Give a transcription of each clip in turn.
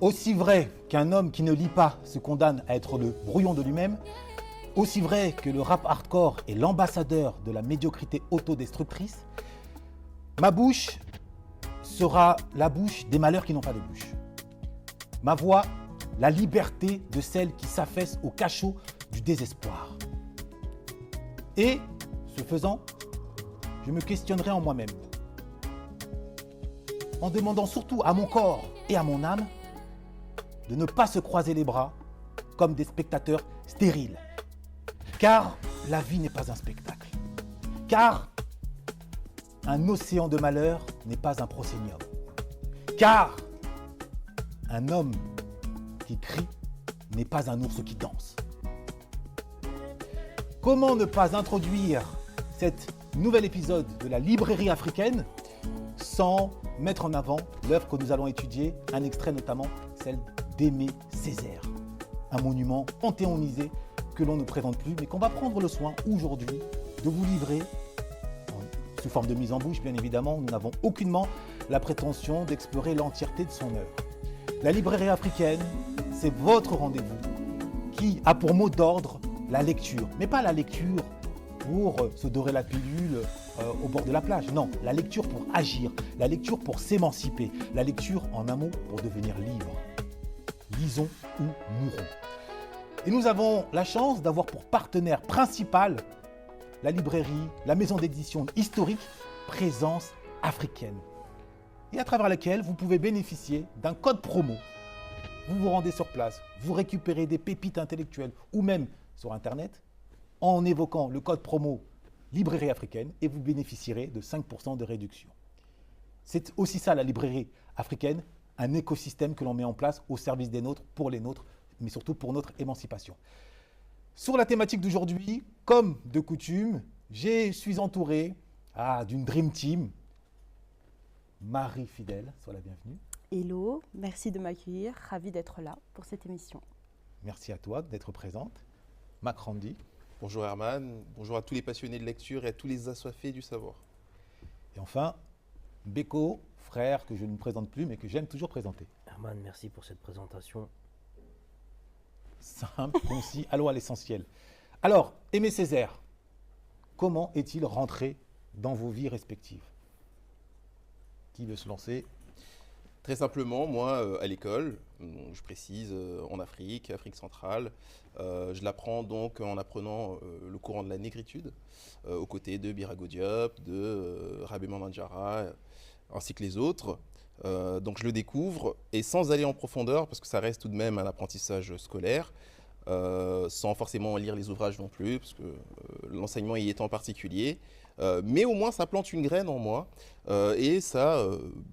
Aussi vrai qu'un homme qui ne lit pas se condamne à être le brouillon de lui-même, aussi vrai que le rap hardcore est l'ambassadeur de la médiocrité autodestructrice, ma bouche sera la bouche des malheurs qui n'ont pas de bouche. Ma voix, la liberté de celles qui s'affaissent au cachot du désespoir. Et, ce faisant, je me questionnerai en moi-même, en demandant surtout à mon corps et à mon âme de ne pas se croiser les bras comme des spectateurs stériles. Car la vie n'est pas un spectacle. Car un océan de malheur n'est pas un proscénium. Car un homme qui crie n'est pas un ours qui danse. Comment ne pas introduire cet nouvel épisode de la librairie africaine sans mettre en avant l'œuvre que nous allons étudier, un extrait notamment, celle d'Aimé Césaire, un monument panthéonisé que l'on ne présente plus, mais qu'on va prendre le soin aujourd'hui de vous livrer, sous forme de mise en bouche bien évidemment. Nous n'avons aucunement la prétention d'explorer l'entièreté de son œuvre. La librairie africaine, c'est votre rendez-vous qui a pour mot d'ordre la lecture, mais pas la lecture pour se dorer la pilule au bord de la plage. Non, la lecture pour agir, la lecture pour s'émanciper, la lecture en un mot pour devenir libre. Lisons ou mourons. Et nous avons la chance d'avoir pour partenaire principal la librairie, la maison d'édition historique Présence africaine, et à travers laquelle vous pouvez bénéficier d'un code promo. Vous vous rendez sur place, vous récupérez des pépites intellectuelles ou même sur Internet en évoquant le code promo librairie africaine et vous bénéficierez de 5% de réduction. C'est aussi ça la librairie africaine, un écosystème que l'on met en place au service des nôtres, pour les nôtres, mais surtout pour notre émancipation. Sur la thématique d'aujourd'hui, comme de coutume, je suis entouré d'une Dream Team. Marie Fidèle, sois la bienvenue. Hello, merci de m'accueillir, ravie d'être là pour cette émission. Merci à toi d'être présente. Mac Randy. Bonjour Herman, bonjour à tous les passionnés de lecture et à tous les assoiffés du savoir. Et enfin, Beko, frère que je ne présente plus mais que j'aime toujours présenter. Herman, merci pour cette présentation. Simple, concis, allons à l'essentiel. Alors, Aimé Césaire, comment est-il rentré dans vos vies respectives? Qui veut se lancer? Très simplement, moi, à l'école, je précise en Afrique centrale, je l'apprends donc en apprenant le courant de la négritude, aux côtés de Birago Diop, de Rabé Mandjara, ainsi que les autres. Donc je le découvre, et sans aller en profondeur, parce que ça reste tout de même un apprentissage scolaire, sans forcément lire les ouvrages non plus, parce que l'enseignement y étant particulier. Mais au moins ça plante une graine en moi et ça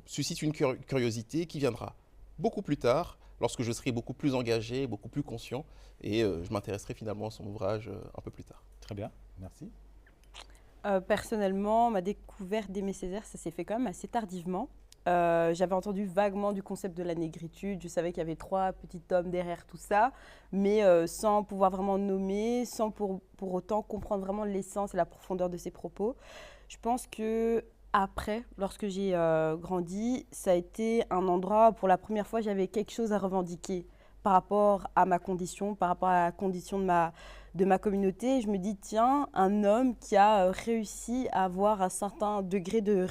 suscite une curiosité qui viendra beaucoup plus tard, lorsque je serai beaucoup plus engagé, beaucoup plus conscient, et je m'intéresserai finalement à son ouvrage un peu plus tard. Très bien, merci. Personnellement, ma découverte d'Aimé Césaire, ça s'est fait quand même assez tardivement. J'avais entendu vaguement du concept de la négritude, je savais qu'il y avait 3 petits hommes derrière tout ça, mais sans pouvoir vraiment nommer, sans pour autant comprendre vraiment l'essence et la profondeur de ses propos. Je pense que après, lorsque j'ai grandi, ça a été un endroit où pour la première fois j'avais quelque chose à revendiquer par rapport à ma condition, par rapport à la condition de ma communauté. Je me dis, tiens, un homme qui a réussi à avoir un certain degré de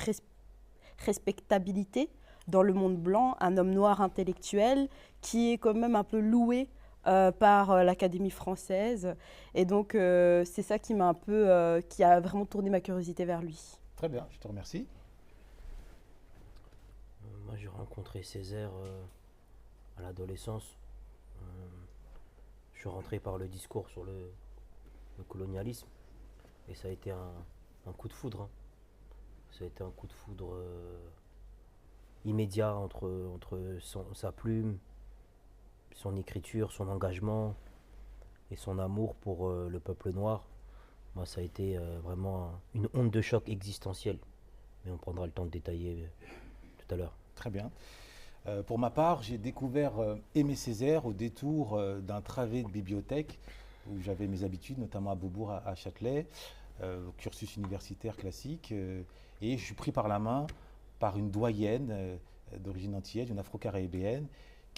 respectabilité dans le monde blanc, un homme noir intellectuel qui est quand même un peu loué par l'Académie française. Et donc, c'est ça qui m'a un peu, qui a vraiment tourné ma curiosité vers lui. Très bien, je te remercie. Moi, j'ai rencontré Césaire à l'adolescence. Je suis rentré par le discours sur le colonialisme, et ça a été un coup de foudre. Ça a été un coup de foudre immédiat entre sa plume, son écriture, son engagement et son amour pour le peuple noir. Moi, ça a été vraiment une onde de choc existentielle. Mais on prendra le temps de détailler tout à l'heure. Très bien. Pour ma part, j'ai découvert Aimé Césaire au détour d'un trajet de bibliothèque où j'avais mes habitudes, notamment à Beaubourg, à Châtelet, cursus universitaire classique. Et je suis pris par la main par une doyenne d'origine antillaise, une afro-caribéenne,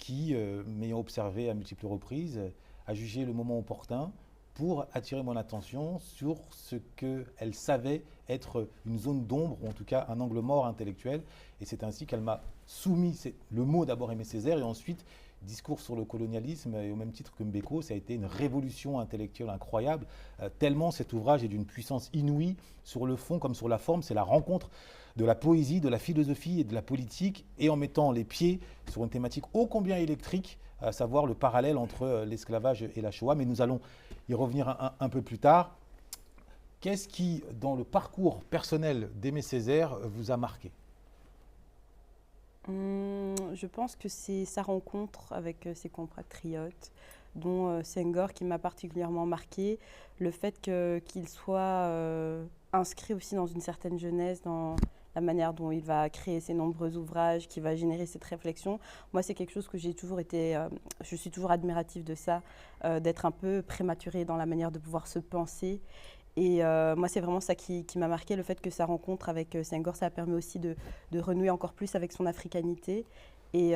qui, m'ayant observé à multiples reprises, a jugé le moment opportun pour attirer mon attention sur ce qu'elle savait être une zone d'ombre, ou en tout cas un angle mort intellectuel. Et c'est ainsi qu'elle m'a soumis le mot d'abord Aimé Césaire, et ensuite discours sur le colonialisme, et au même titre que Mbeko, ça a été une révolution intellectuelle incroyable, tellement cet ouvrage est d'une puissance inouïe sur le fond comme sur la forme. C'est la rencontre de la poésie, de la philosophie et de la politique, et en mettant les pieds sur une thématique ô combien électrique, à savoir le parallèle entre l'esclavage et la Shoah. Mais nous allons y revenir un peu plus tard. Qu'est-ce qui, dans le parcours personnel d'Aimé Césaire, vous a marqué ? Je pense que c'est sa rencontre avec ses compatriotes, dont Senghor qui m'a particulièrement marqué. Le fait qu'il soit inscrit aussi dans une certaine jeunesse, dans la manière dont il va créer ses nombreux ouvrages, qui va générer cette réflexion. Moi, c'est quelque chose que j'ai toujours été, je suis toujours admirative de ça, d'être un peu prématuré dans la manière de pouvoir se penser. Et moi, c'est vraiment ça qui m'a marqué, le fait que sa rencontre avec Senghor, ça a permis aussi de renouer encore plus avec son africanité. Et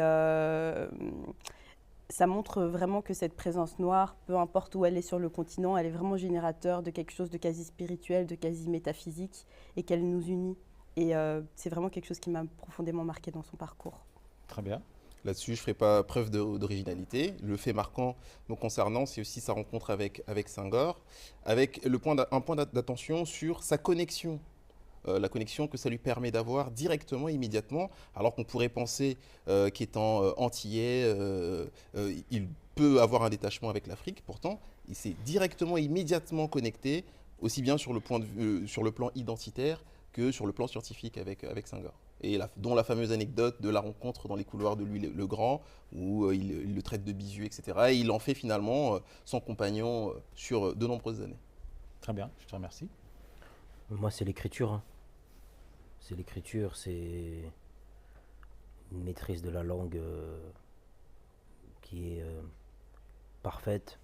ça montre vraiment que cette présence noire, peu importe où elle est sur le continent, elle est vraiment générateur de quelque chose de quasi spirituel, de quasi métaphysique, et qu'elle nous unit. Et c'est vraiment quelque chose qui m'a profondément marqué dans son parcours. Très bien. Là-dessus, je ne ferai pas preuve d'originalité. Le fait marquant me concernant, c'est aussi sa rencontre avec Senghor, avec un point d'attention sur sa connexion. La connexion que ça lui permet d'avoir directement, immédiatement, alors qu'on pourrait penser qu'étant antillais, il peut avoir un détachement avec l'Afrique. Pourtant, il s'est directement, immédiatement connecté, aussi bien sur le plan identitaire que sur le plan scientifique avec Senghor. Et dont la fameuse anecdote de la rencontre dans les couloirs de Louis le Grand, où il le traite de bisu, etc. Et il en fait finalement son compagnon sur de nombreuses années. Très bien, je te remercie. Moi, c'est l'écriture. Hein. C'est l'écriture, c'est une maîtrise de la langue qui est parfaite.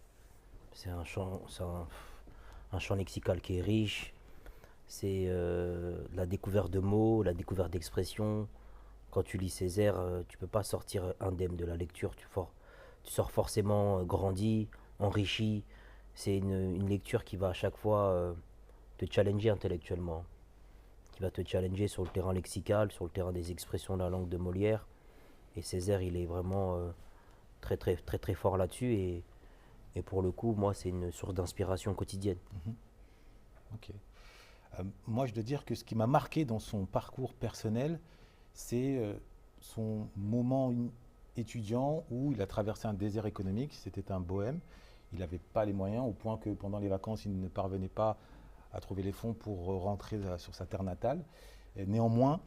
C'est un champ lexical qui est riche. C'est la découverte de mots, la découverte d'expressions. Quand tu lis Césaire, tu ne peux pas sortir indemne de la lecture. Tu sors forcément grandi, enrichi. C'est une lecture qui va à chaque fois te challenger intellectuellement, qui va te challenger sur le terrain lexical, sur le terrain des expressions de la langue de Molière. Et Césaire, il est vraiment très, très, très, très fort là-dessus. Et pour le coup, moi, c'est une source d'inspiration quotidienne. Ok. Moi, je dois dire que ce qui m'a marqué dans son parcours personnel, c'est son moment étudiant où il a traversé un désert économique. C'était un bohème. Il n'avait pas les moyens, au point que pendant les vacances, il ne parvenait pas à trouver les fonds pour rentrer sur sa terre natale. Et néanmoins,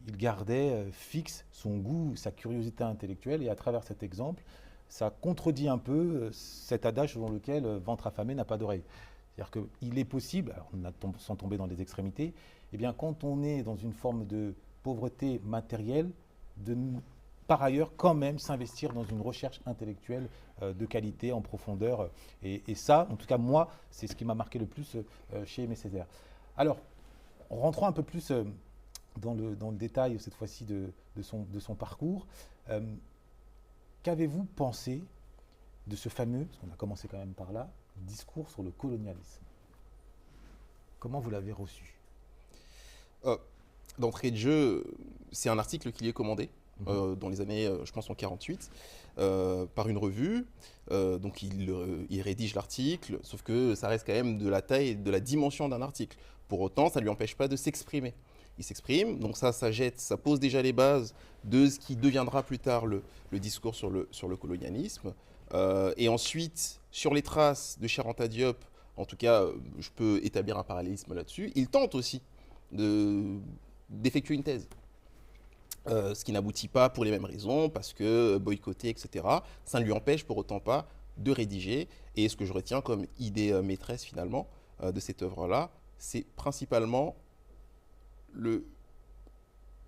il gardait fixe son goût, sa curiosité intellectuelle. Et à travers cet exemple, ça contredit un peu cet adage selon lequel ventre affamé n'a pas d'oreille. C'est-à-dire qu'il est possible, alors sans tomber dans les extrémités, eh bien, quand on est dans une forme de pauvreté matérielle, de par ailleurs quand même s'investir dans une recherche intellectuelle de qualité, en profondeur. Et ça, en tout cas moi, c'est ce qui m'a marqué le plus chez Aimé Césaire. Alors, rentrons un peu plus dans le détail cette fois-ci de son parcours. Qu'avez-vous pensé de ce fameux, parce qu'on a commencé quand même par là, discours sur le colonialisme? Comment vous l'avez reçu? D'entrée de jeu, c'est un article qui lui est commandé dans les années, je pense en 48, par une revue. Donc il rédige l'article, sauf que ça reste quand même de la taille et de la dimension d'un article. Pour autant, ça ne lui empêche pas de s'exprimer. Il s'exprime, donc ça pose déjà les bases de ce qui deviendra plus tard le discours sur le colonialisme. Et ensuite, sur les traces de Cheikh Anta Diop, en tout cas, je peux établir un parallélisme là-dessus. Il tente aussi d'effectuer une thèse. Ce qui n'aboutit pas pour les mêmes raisons, parce que boycotté, etc. Ça ne lui empêche pour autant pas de rédiger. Et ce que je retiens comme idée maîtresse finalement de cette œuvre-là, c'est principalement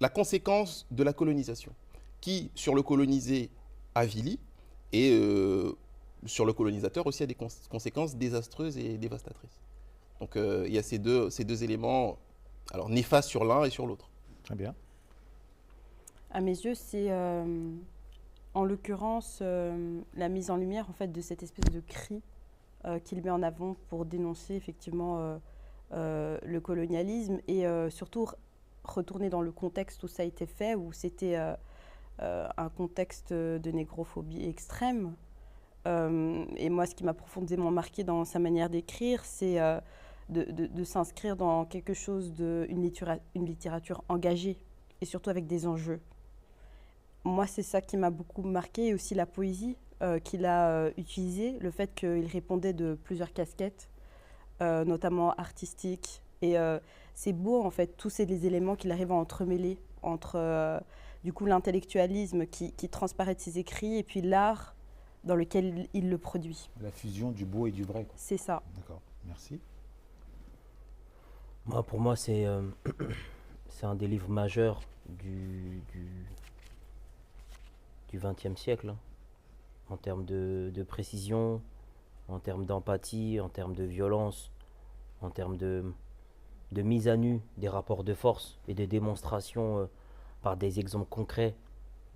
la conséquence de la colonisation, qui, sur le colonisé, avilit, et sur le colonisateur aussi a des conséquences désastreuses et dévastatrices. Donc il y a ces deux éléments, alors néfastes sur l'un et sur l'autre. Très bien. À mes yeux, c'est En l'occurrence, la mise en lumière en fait, de cette espèce de cri qu'il met en avant pour dénoncer effectivement le colonialisme et surtout retourner dans le contexte où ça a été fait, où c'était un contexte de négrophobie extrême. Et moi, ce qui m'a profondément marqué dans sa manière d'écrire, c'est de s'inscrire dans quelque chose une littérature engagée et surtout avec des enjeux. Moi, c'est ça qui m'a beaucoup marqué, et aussi la poésie qu'il a utilisée, le fait qu'il répondait de plusieurs casquettes, notamment artistiques. Et c'est beau, en fait, tous ces éléments qu'il arrive à entremêler entre, du coup, l'intellectualisme qui transparaît de ses écrits et puis l'art dans lequel il le produit. La fusion du beau et du vrai, quoi. C'est ça. D'accord, merci. Pour moi, c'est un des livres majeurs du XXe siècle, hein, en termes de précision, en termes d'empathie, en termes de violence, en termes de mise à nu des rapports de force et de démonstration par des exemples concrets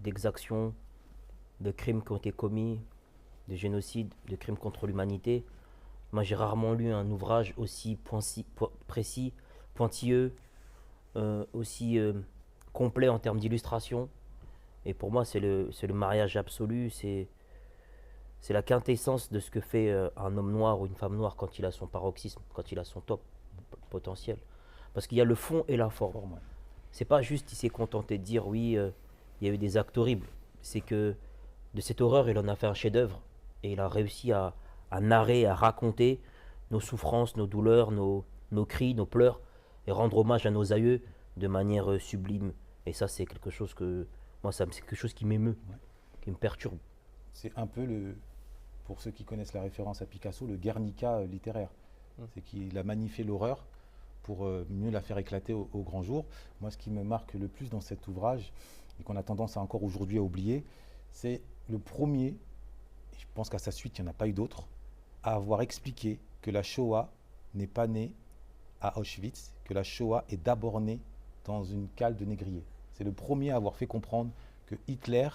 d'exactions, de crimes qui ont été commis, de génocides, de crimes contre l'humanité. Moi, j'ai rarement lu un ouvrage aussi précis, pointilleux, aussi complet en termes d'illustration. Et pour moi, c'est le mariage absolu, c'est la quintessence de ce que fait un homme noir ou une femme noire quand il a son paroxysme, quand il a son top potentiel. Parce qu'il y a le fond et la forme. C'est pas juste il s'est contenté de dire oui, il y a eu des actes horribles. C'est que de cette horreur, il en a fait un chef-d'œuvre et il a réussi à narrer, à raconter nos souffrances, nos douleurs, nos cris, nos pleurs et rendre hommage à nos aïeux de manière sublime. Et ça, c'est quelque chose que moi, c'est quelque chose qui m'émeut, qui me perturbe. C'est un peu pour ceux qui connaissent la référence à Picasso, le Guernica littéraire. C'est qu'il a magnifié l'horreur pour mieux la faire éclater au grand jour. Moi, ce qui me marque le plus dans cet ouvrage, et qu'on a tendance encore aujourd'hui à oublier, c'est le premier, et je pense qu'à sa suite, il n'y en a pas eu d'autres, à avoir expliqué que la Shoah n'est pas née à Auschwitz, que la Shoah est d'abord née dans une cale de négrier. C'est le premier à avoir fait comprendre que Hitler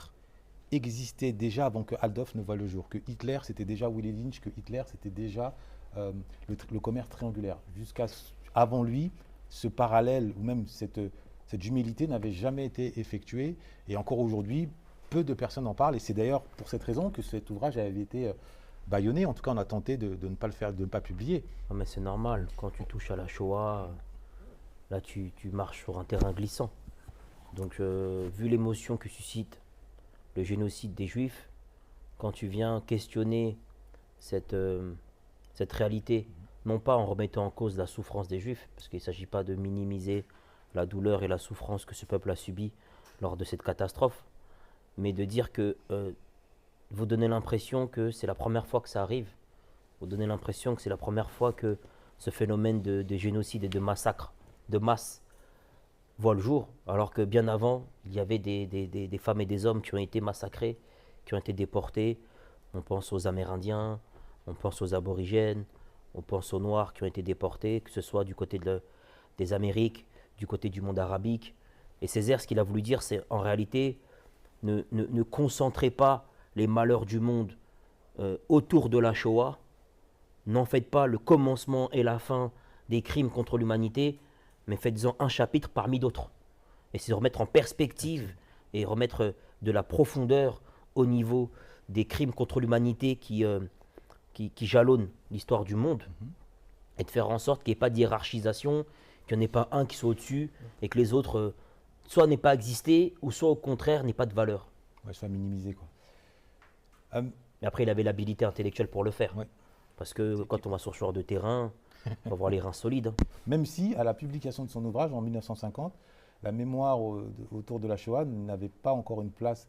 existait déjà avant que Adolf ne voie le jour, que Hitler c'était déjà Willy Lynch, que Hitler c'était déjà le commerce triangulaire. Jusqu'à avant lui, ce parallèle ou même cette humilité n'avait jamais été effectuée, et encore aujourd'hui, peu de personnes en parlent, et c'est d'ailleurs pour cette raison que cet ouvrage avait été bâillonné. En tout cas, on a tenté de ne pas le faire, de ne pas publier. Non, mais c'est normal, quand tu touches à la Shoah, là tu marches sur un terrain glissant. Donc vu l'émotion que suscite le génocide des Juifs, quand tu viens questionner cette réalité, non pas en remettant en cause la souffrance des Juifs, parce qu'il ne s'agit pas de minimiser la douleur et la souffrance que ce peuple a subie lors de cette catastrophe, mais de dire que vous donnez l'impression que c'est la première fois que ça arrive, vous donnez l'impression que c'est la première fois que ce phénomène de génocide et de massacre de masse voit le jour, alors que bien avant, il y avait des femmes et des hommes qui ont été massacrés, qui ont été déportés. On pense aux Amérindiens, on pense aux Aborigènes, on pense aux Noirs qui ont été déportés, que ce soit du côté des Amériques, du côté du monde arabique. Et Césaire, ce qu'il a voulu dire, c'est en réalité, ne concentrez pas les malheurs du monde autour de la Shoah, n'en faites pas le commencement et la fin des crimes contre l'humanité, mais faites-en un chapitre parmi d'autres. Et c'est remettre en perspective et remettre de la profondeur au niveau des crimes contre l'humanité qui jalonnent l'histoire du monde, et de faire en sorte qu'il n'y ait pas de hiérarchisation, qu'il n'y en ait pas un qui soit au-dessus et que les autres soit n'aient pas existé ou soit au contraire n'aient pas de valeur. Ouais, soit minimisé, quoi. Mais après, il avait l'habilité intellectuelle pour le faire. Ouais. Parce que quand on va sur ce genre de terrain, on va avoir les reins solides. Hein. Même si, à la publication de son ouvrage en 1950, la mémoire autour de la Shoah n'avait pas encore une place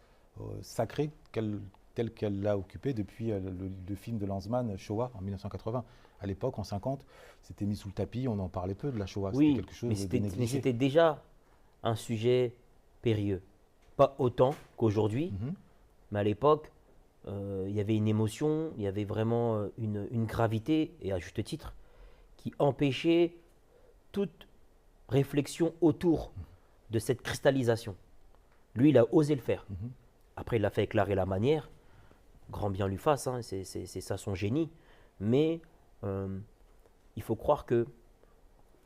sacrée telle qu'elle l'a occupée depuis le film de Lanzmann, Shoah, en 1980. À l'époque, en 50, c'était mis sous le tapis, on en parlait peu de la Shoah. Oui, c'était quelque chose de négligé. mais c'était déjà un sujet périlleux. Pas autant qu'aujourd'hui, mais à l'époque, il y avait une émotion, il y avait vraiment une gravité, et à juste titre, qui empêchait toute réflexion autour de cette cristallisation. Lui, il a osé le faire. Après, il l'a fait avec l'art et la manière. Grand bien lui fasse, hein, c'est ça son génie. Mais il faut croire que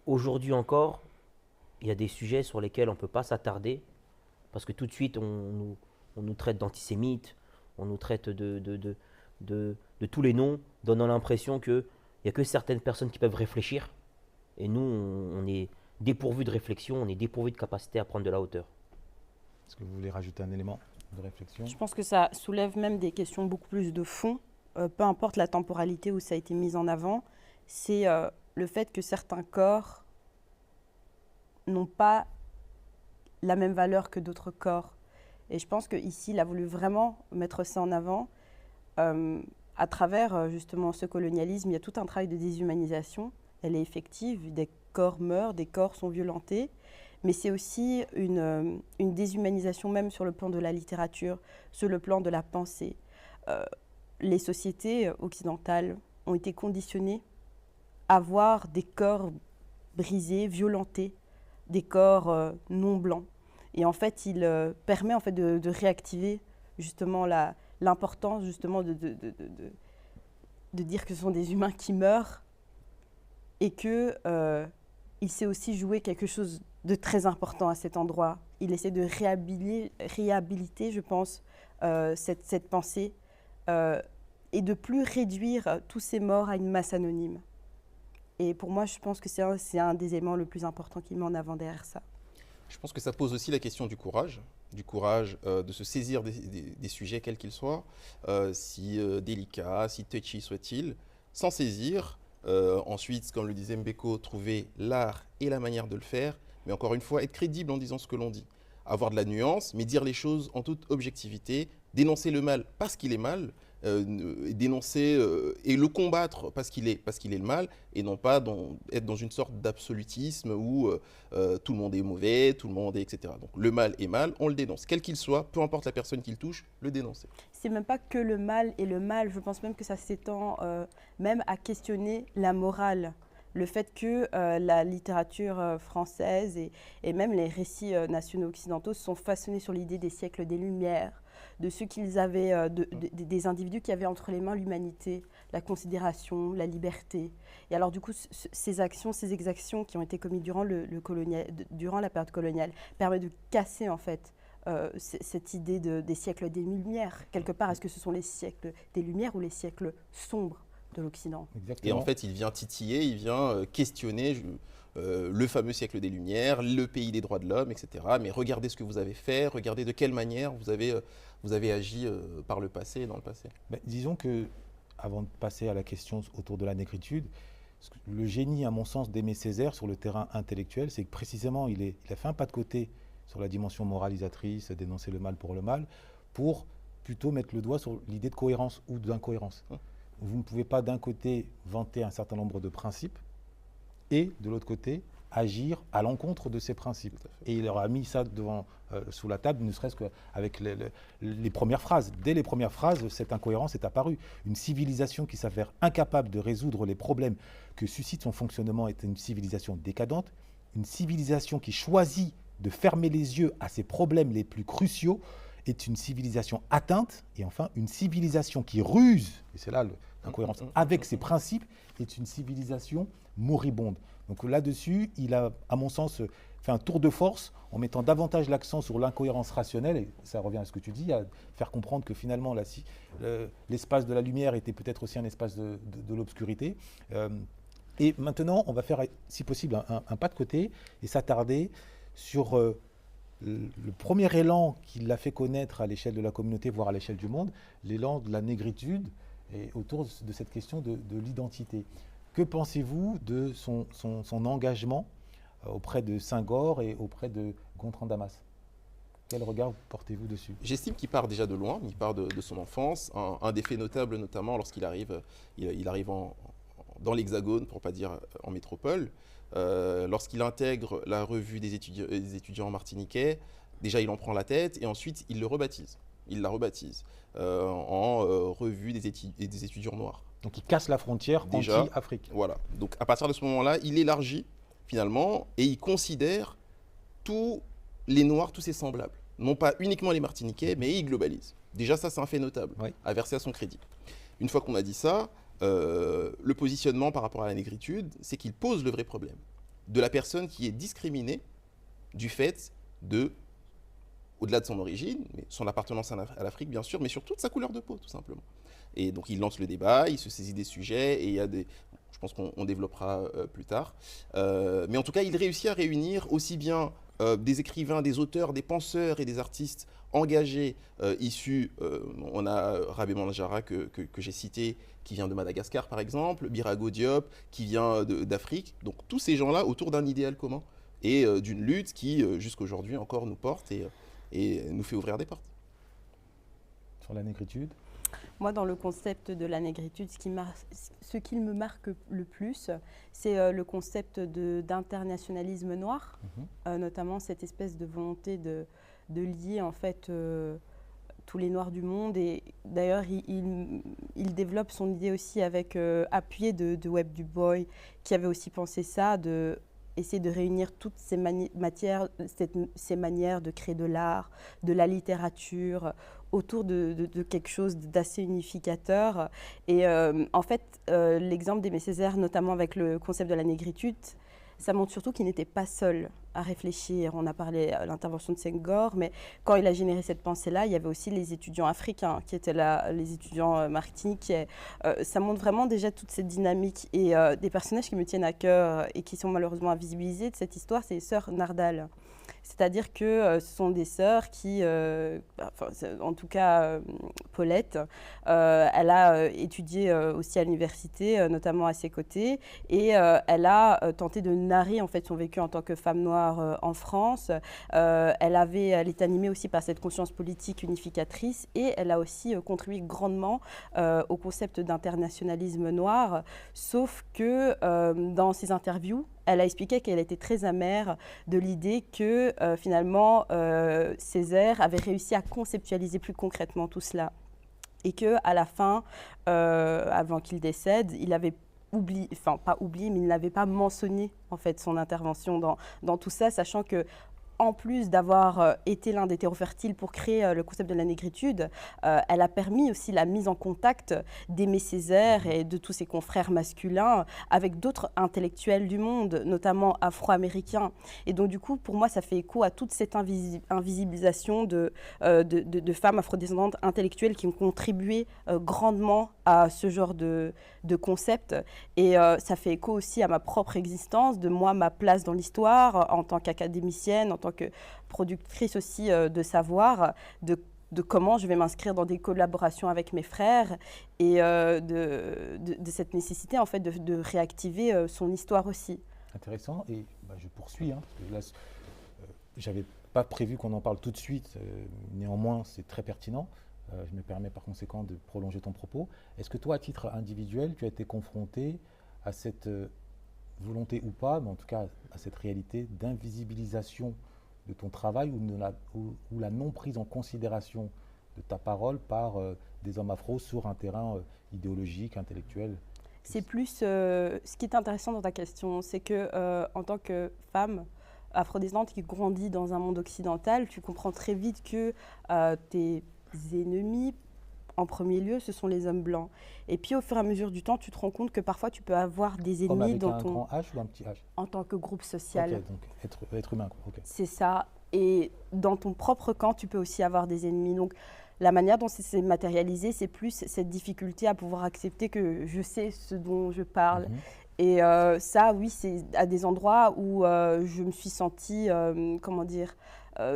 aujourd'hui encore, il y a des sujets sur lesquels on ne peut pas s'attarder parce que tout de suite, on nous traite d'antisémites, on nous traite de tous les noms, donnant l'impression qu'il n'y a que certaines personnes qui peuvent réfléchir. Et nous, on est dépourvus de réflexion, on est dépourvus de capacité à prendre de la hauteur. Est-ce que vous voulez rajouter un élément de réflexion? Je pense que ça soulève même des questions beaucoup plus de fond, peu importe la temporalité où ça a été mis en avant. C'est le fait que certains corps n'ont pas la même valeur que d'autres corps. Et je pense qu'ici, il a voulu vraiment mettre ça en avant. À travers justement ce colonialisme, il y a tout un travail de déshumanisation. Elle est effective, des corps meurent, des corps sont violentés. Mais c'est aussi une déshumanisation même sur le plan de la littérature, sur le plan de la pensée. Les sociétés occidentales ont été conditionnées à voir des corps brisés, violentés, des corps non blancs. Et en fait, il permet en fait de réactiver justement l'importance justement de dire que ce sont des humains qui meurent et que il sait aussi jouer quelque chose de très important à cet endroit. Il essaie de réhabiliter, je pense, cette pensée et de plus réduire tous ces morts à une masse anonyme. Et pour moi, je pense que c'est un des éléments le plus important qu'il met en avant derrière ça. Je pense que ça pose aussi la question du courage de se saisir des sujets quels qu'ils soient, si délicats, si touchy soient-ils, s'en saisir. Ensuite, comme le disait Mbeko, trouver l'art et la manière de le faire, mais encore une fois, être crédible en disant ce que l'on dit. Avoir de la nuance, mais dire les choses en toute objectivité, dénoncer le mal parce qu'il est mal, dénoncer et le combattre parce qu'il est le mal, et non pas être dans une sorte d'absolutisme où tout le monde est mauvais, tout le monde est, etc. Donc le mal est mal, on le dénonce, quel qu'il soit, peu importe la personne qui le touche, le dénoncer. C'est même pas que le mal et le mal, je pense même que ça s'étend même à questionner la morale. Le fait que la littérature française et même les récits nationaux occidentaux sont façonnés sur l'idée des siècles des Lumières, de ceux qu'ils avaient, des individus qui avaient entre les mains l'humanité, la considération, la liberté. Et alors du coup, ces actions, ces exactions qui ont été commises durant la période coloniale permettent de casser en fait cette idée des siècles des Lumières. Quelque part, est-ce que ce sont les siècles des Lumières ou les siècles sombres de l'Occident? Et en fait, il vient titiller, il vient questionner le fameux siècle des Lumières, le pays des droits de l'homme, etc. Mais regardez ce que vous avez fait, regardez de quelle manière vous avez agi par le passé et dans le passé. Ben, disons que, avant de passer à la question autour de la négritude, le génie, à mon sens, d'Aimé Césaire sur le terrain intellectuel, c'est que précisément, il a fait un pas de côté sur la dimension moralisatrice, dénoncer le mal, pour plutôt mettre le doigt sur l'idée de cohérence ou d'incohérence. Vous ne pouvez pas d'un côté vanter un certain nombre de principes et de l'autre côté agir à l'encontre de ces principes. Et il leur a mis ça sous la table, ne serait-ce qu'avec les premières phrases. Dès les premières phrases, cette incohérence est apparue. Une civilisation qui s'avère incapable de résoudre les problèmes que suscite son fonctionnement est une civilisation décadente. Une civilisation qui choisit de fermer les yeux à ses problèmes les plus cruciaux est une civilisation atteinte. Et enfin, une civilisation qui ruse, et c'est là l'incohérence, avec ses principes, est une civilisation moribonde. Donc là-dessus, il a, à mon sens, fait un tour de force en mettant davantage l'accent sur l'incohérence rationnelle, et ça revient à ce que tu dis, à faire comprendre que finalement l'espace de la lumière était peut-être aussi un espace de l'obscurité. Et maintenant, on va faire, si possible, un pas de côté et s'attarder sur le premier élan qui l'a fait connaître à l'échelle de la communauté, voire à l'échelle du monde, l'élan de la négritude, et autour de cette question de l'identité. Que pensez-vous de son engagement auprès de Senghor et auprès de Gontran Damas? Quel regard portez-vous dessus? J'estime qu'il part déjà de loin, il part de son enfance. Un des faits notables, notamment lorsqu'il arrive, il arrive dans l'Hexagone, pour ne pas dire en métropole. Lorsqu'il intègre la revue des étudiants martiniquais, déjà il en prend la tête et ensuite il le rebaptise. Il la rebaptise en revue des étudiants noirs. Donc il casse la frontière anti-Afrique. Voilà. Donc à partir de ce moment-là, il élargit finalement et il considère tous les noirs, tous ses semblables. non pas uniquement les Martiniquais, mais il globalise. Déjà, ça, c'est un fait notable, Oui. à verser à son crédit. Une fois qu'on a dit ça, le positionnement par rapport à la négritude, c'est qu'il pose le vrai problème de la personne qui est discriminée du fait de, au-delà de son origine, mais son appartenance à l'Afrique, bien sûr, mais surtout de sa couleur de peau, tout simplement. Et donc, il lance le débat, il se saisit des sujets, et il y a des... Je pense qu'on développera plus tard. Mais en tout cas, il réussit à réunir aussi bien des écrivains, des auteurs, des penseurs et des artistes engagés issus. On a Rabé Mandjara que j'ai cité, qui vient de Madagascar par exemple, Birago Diop qui vient d'Afrique. Donc tous ces gens-là autour d'un idéal commun et d'une lutte qui jusqu'aujourd'hui encore nous porte et nous fait ouvrir des portes. Sur la négritude. Moi, dans le concept de la négritude, ce qui me marque le plus, c'est le concept d'internationalisme noir, notamment cette espèce de volonté de lier en fait tous les Noirs du monde. Et d'ailleurs, il développe son idée aussi avec appuyé de Webb Du Bois, qui avait aussi pensé ça, de essayer de réunir toutes ces manières de créer de l'art, de la littérature, autour de quelque chose d'assez unificateur. Et en fait, l'exemple d'Aimé Césaire, notamment avec le concept de la négritude, ça montre surtout qu'il n'était pas seul à réfléchir. On a parlé de l'intervention de Senghor, mais quand il a généré cette pensée-là, il y avait aussi les étudiants africains qui étaient là, les étudiants martiniquais. Ça montre vraiment déjà toute cette dynamique. Et des personnages qui me tiennent à cœur et qui sont malheureusement invisibilisés de cette histoire, c'est les sœurs Nardal. C'est-à-dire que ce sont des sœurs qui, en tout cas Paulette, elle a étudié aussi à l'université, notamment à ses côtés, et elle a tenté de narrer en fait son vécu en tant que femme noire en France. Elle est animée aussi par cette conscience politique unificatrice, et elle a aussi contribué grandement au concept d'internationalisme noir, sauf que dans ses interviews, elle a expliqué qu'elle était très amère de l'idée que finalement Césaire avait réussi à conceptualiser plus concrètement tout cela. Et qu'à la fin, avant qu'il décède, il avait oublié, enfin pas oublié, mais il n'avait pas mentionné en fait son intervention dans tout ça, sachant que en plus d'avoir été l'un des terreaux fertiles pour créer le concept de la négritude, elle a permis aussi la mise en contact d'Aimé Césaire et de tous ses confrères masculins avec d'autres intellectuels du monde, notamment afro-américains. Et donc du coup, pour moi, ça fait écho à toute cette invisibilisation de femmes afrodescendantes intellectuelles qui ont contribué grandement à ce genre de concept. Et ça fait écho aussi à ma propre existence, de moi, ma place dans l'histoire en tant qu'académicienne, en tant que productrice aussi de savoir, de comment je vais m'inscrire dans des collaborations avec mes frères et de cette nécessité en fait de réactiver son histoire aussi. Intéressant. Et je poursuis, parce que là, j'avais pas prévu qu'on en parle tout de suite. Néanmoins, c'est très pertinent. Je me permets par conséquent de prolonger ton propos. Est-ce que toi, à titre individuel, tu as été confronté à cette volonté ou pas, mais en tout cas à cette réalité d'invisibilisation de ton travail ou la non prise en considération de ta parole par des hommes afro sur un terrain idéologique, intellectuel? C'est plus ce qui est intéressant dans ta question, c'est que en tant que femme afrodescendante qui grandit dans un monde occidental, tu comprends très vite que tes ennemis, en premier lieu, ce sont les hommes blancs. Et puis, au fur et à mesure du temps, tu te rends compte que parfois, tu peux avoir des ennemis avec dans un ton... grand H ou un petit H? En tant que groupe social. Ok, donc être humain, quoi. Okay. C'est ça. Et dans ton propre camp, tu peux aussi avoir des ennemis. Donc, la manière dont c'est matérialisé, c'est plus cette difficulté à pouvoir accepter que je sais ce dont je parle. Et ça, oui, c'est à des endroits où je me suis sentie, comment dire,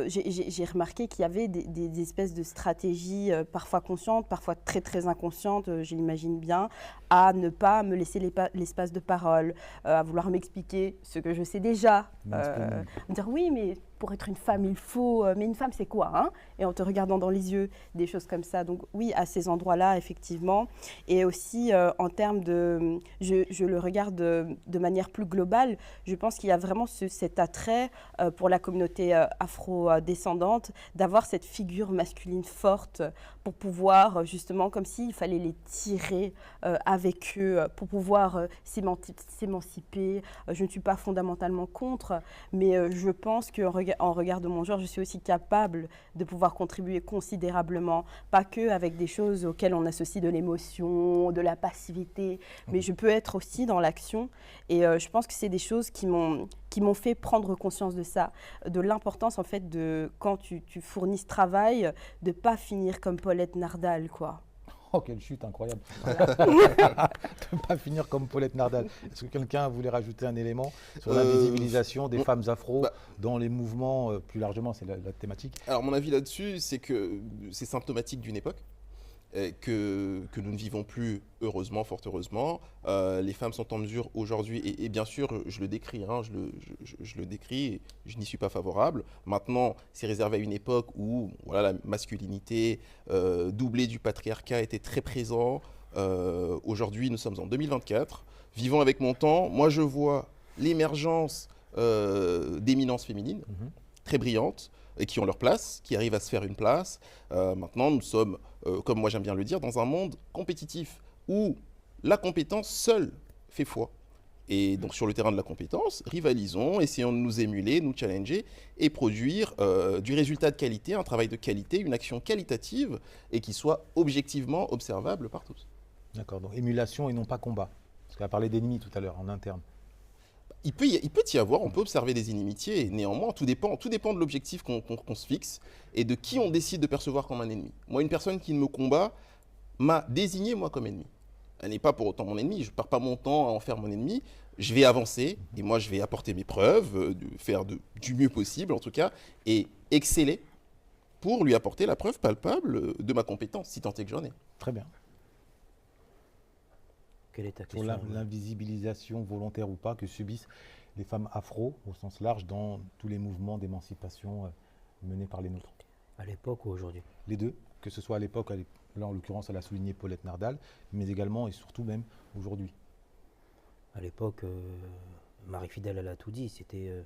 j'ai remarqué qu'il y avait des espèces de stratégies parfois conscientes, parfois très très inconscientes, je l'imagine bien, à ne pas me laisser l'espace de parole, à vouloir m'expliquer ce que je sais déjà, me dire oui mais pour être une femme il faut, mais une femme c'est quoi hein? Et en te regardant dans les yeux, des choses comme ça. Donc oui, à ces endroits-là effectivement, et aussi en termes de, je le regarde de manière plus globale, je pense qu'il y a vraiment cet attrait pour la communauté afro afro-descendantes, d'avoir cette figure masculine forte pour pouvoir justement, comme s'il fallait les tirer avec eux, pour pouvoir s'émanciper. Je ne suis pas fondamentalement contre, mais je pense qu'en regard de mon genre, je suis aussi capable de pouvoir contribuer considérablement, pas que avec des choses auxquelles on associe de l'émotion, de la passivité, mais je peux être aussi dans l'action. Et je pense que c'est des choses qui m'ont fait prendre conscience de ça, de l'importance en fait de, quand tu fournis ce travail, de ne pas finir comme Paulette Nardal, quoi. Oh, quelle chute incroyable. De ne pas finir comme Paulette Nardal. Est-ce que quelqu'un voulait rajouter un élément sur l'invisibilisation des femmes afro dans les mouvements, plus largement, c'est la thématique? Alors mon avis là-dessus, c'est que c'est symptomatique d'une époque que nous ne vivons plus, heureusement, fort heureusement. Les femmes sont en mesure aujourd'hui, et bien sûr, je le décris, hein, je le décris, et je n'y suis pas favorable. Maintenant, c'est réservé à une époque où voilà, la masculinité doublée du patriarcat était très présent. Aujourd'hui, nous sommes en 2024. Vivant avec mon temps, moi je vois l'émergence d'éminences féminines très brillantes et qui ont leur place, qui arrivent à se faire une place. Maintenant, nous sommes, comme moi j'aime bien le dire, dans un monde compétitif où la compétence seule fait foi. Et donc sur le terrain de la compétence, rivalisons, essayons de nous émuler, nous challenger et produire du résultat de qualité, un travail de qualité, une action qualitative et qui soit objectivement observable par tous. D'accord, donc émulation et non pas combat. Parce qu'on a parlé d'ennemis tout à l'heure, en interne. Il peut y avoir, on peut observer des inimitiés, néanmoins, tout dépend de l'objectif qu'on se fixe et de qui on décide de percevoir comme un ennemi. Moi, une personne qui me combat m'a désigné, moi, comme ennemi. Elle n'est pas pour autant mon ennemi, je ne perds pas mon temps à en faire mon ennemi, je vais avancer et moi, je vais apporter mes preuves, faire du mieux possible, en tout cas, et exceller pour lui apporter la preuve palpable de ma compétence, si tant est que j'en ai. Très bien. Quelle est ta Sur question? l'invisibilisation volontaire ou pas que subissent les femmes afro au sens large dans tous les mouvements d'émancipation menés par les nôtres. À l'époque ou aujourd'hui? Les deux, que ce soit à l'époque, là en l'occurrence elle a souligné Paulette Nardal, mais également et surtout même aujourd'hui. À l'époque, Marie-Fidèle, elle a tout dit. C'était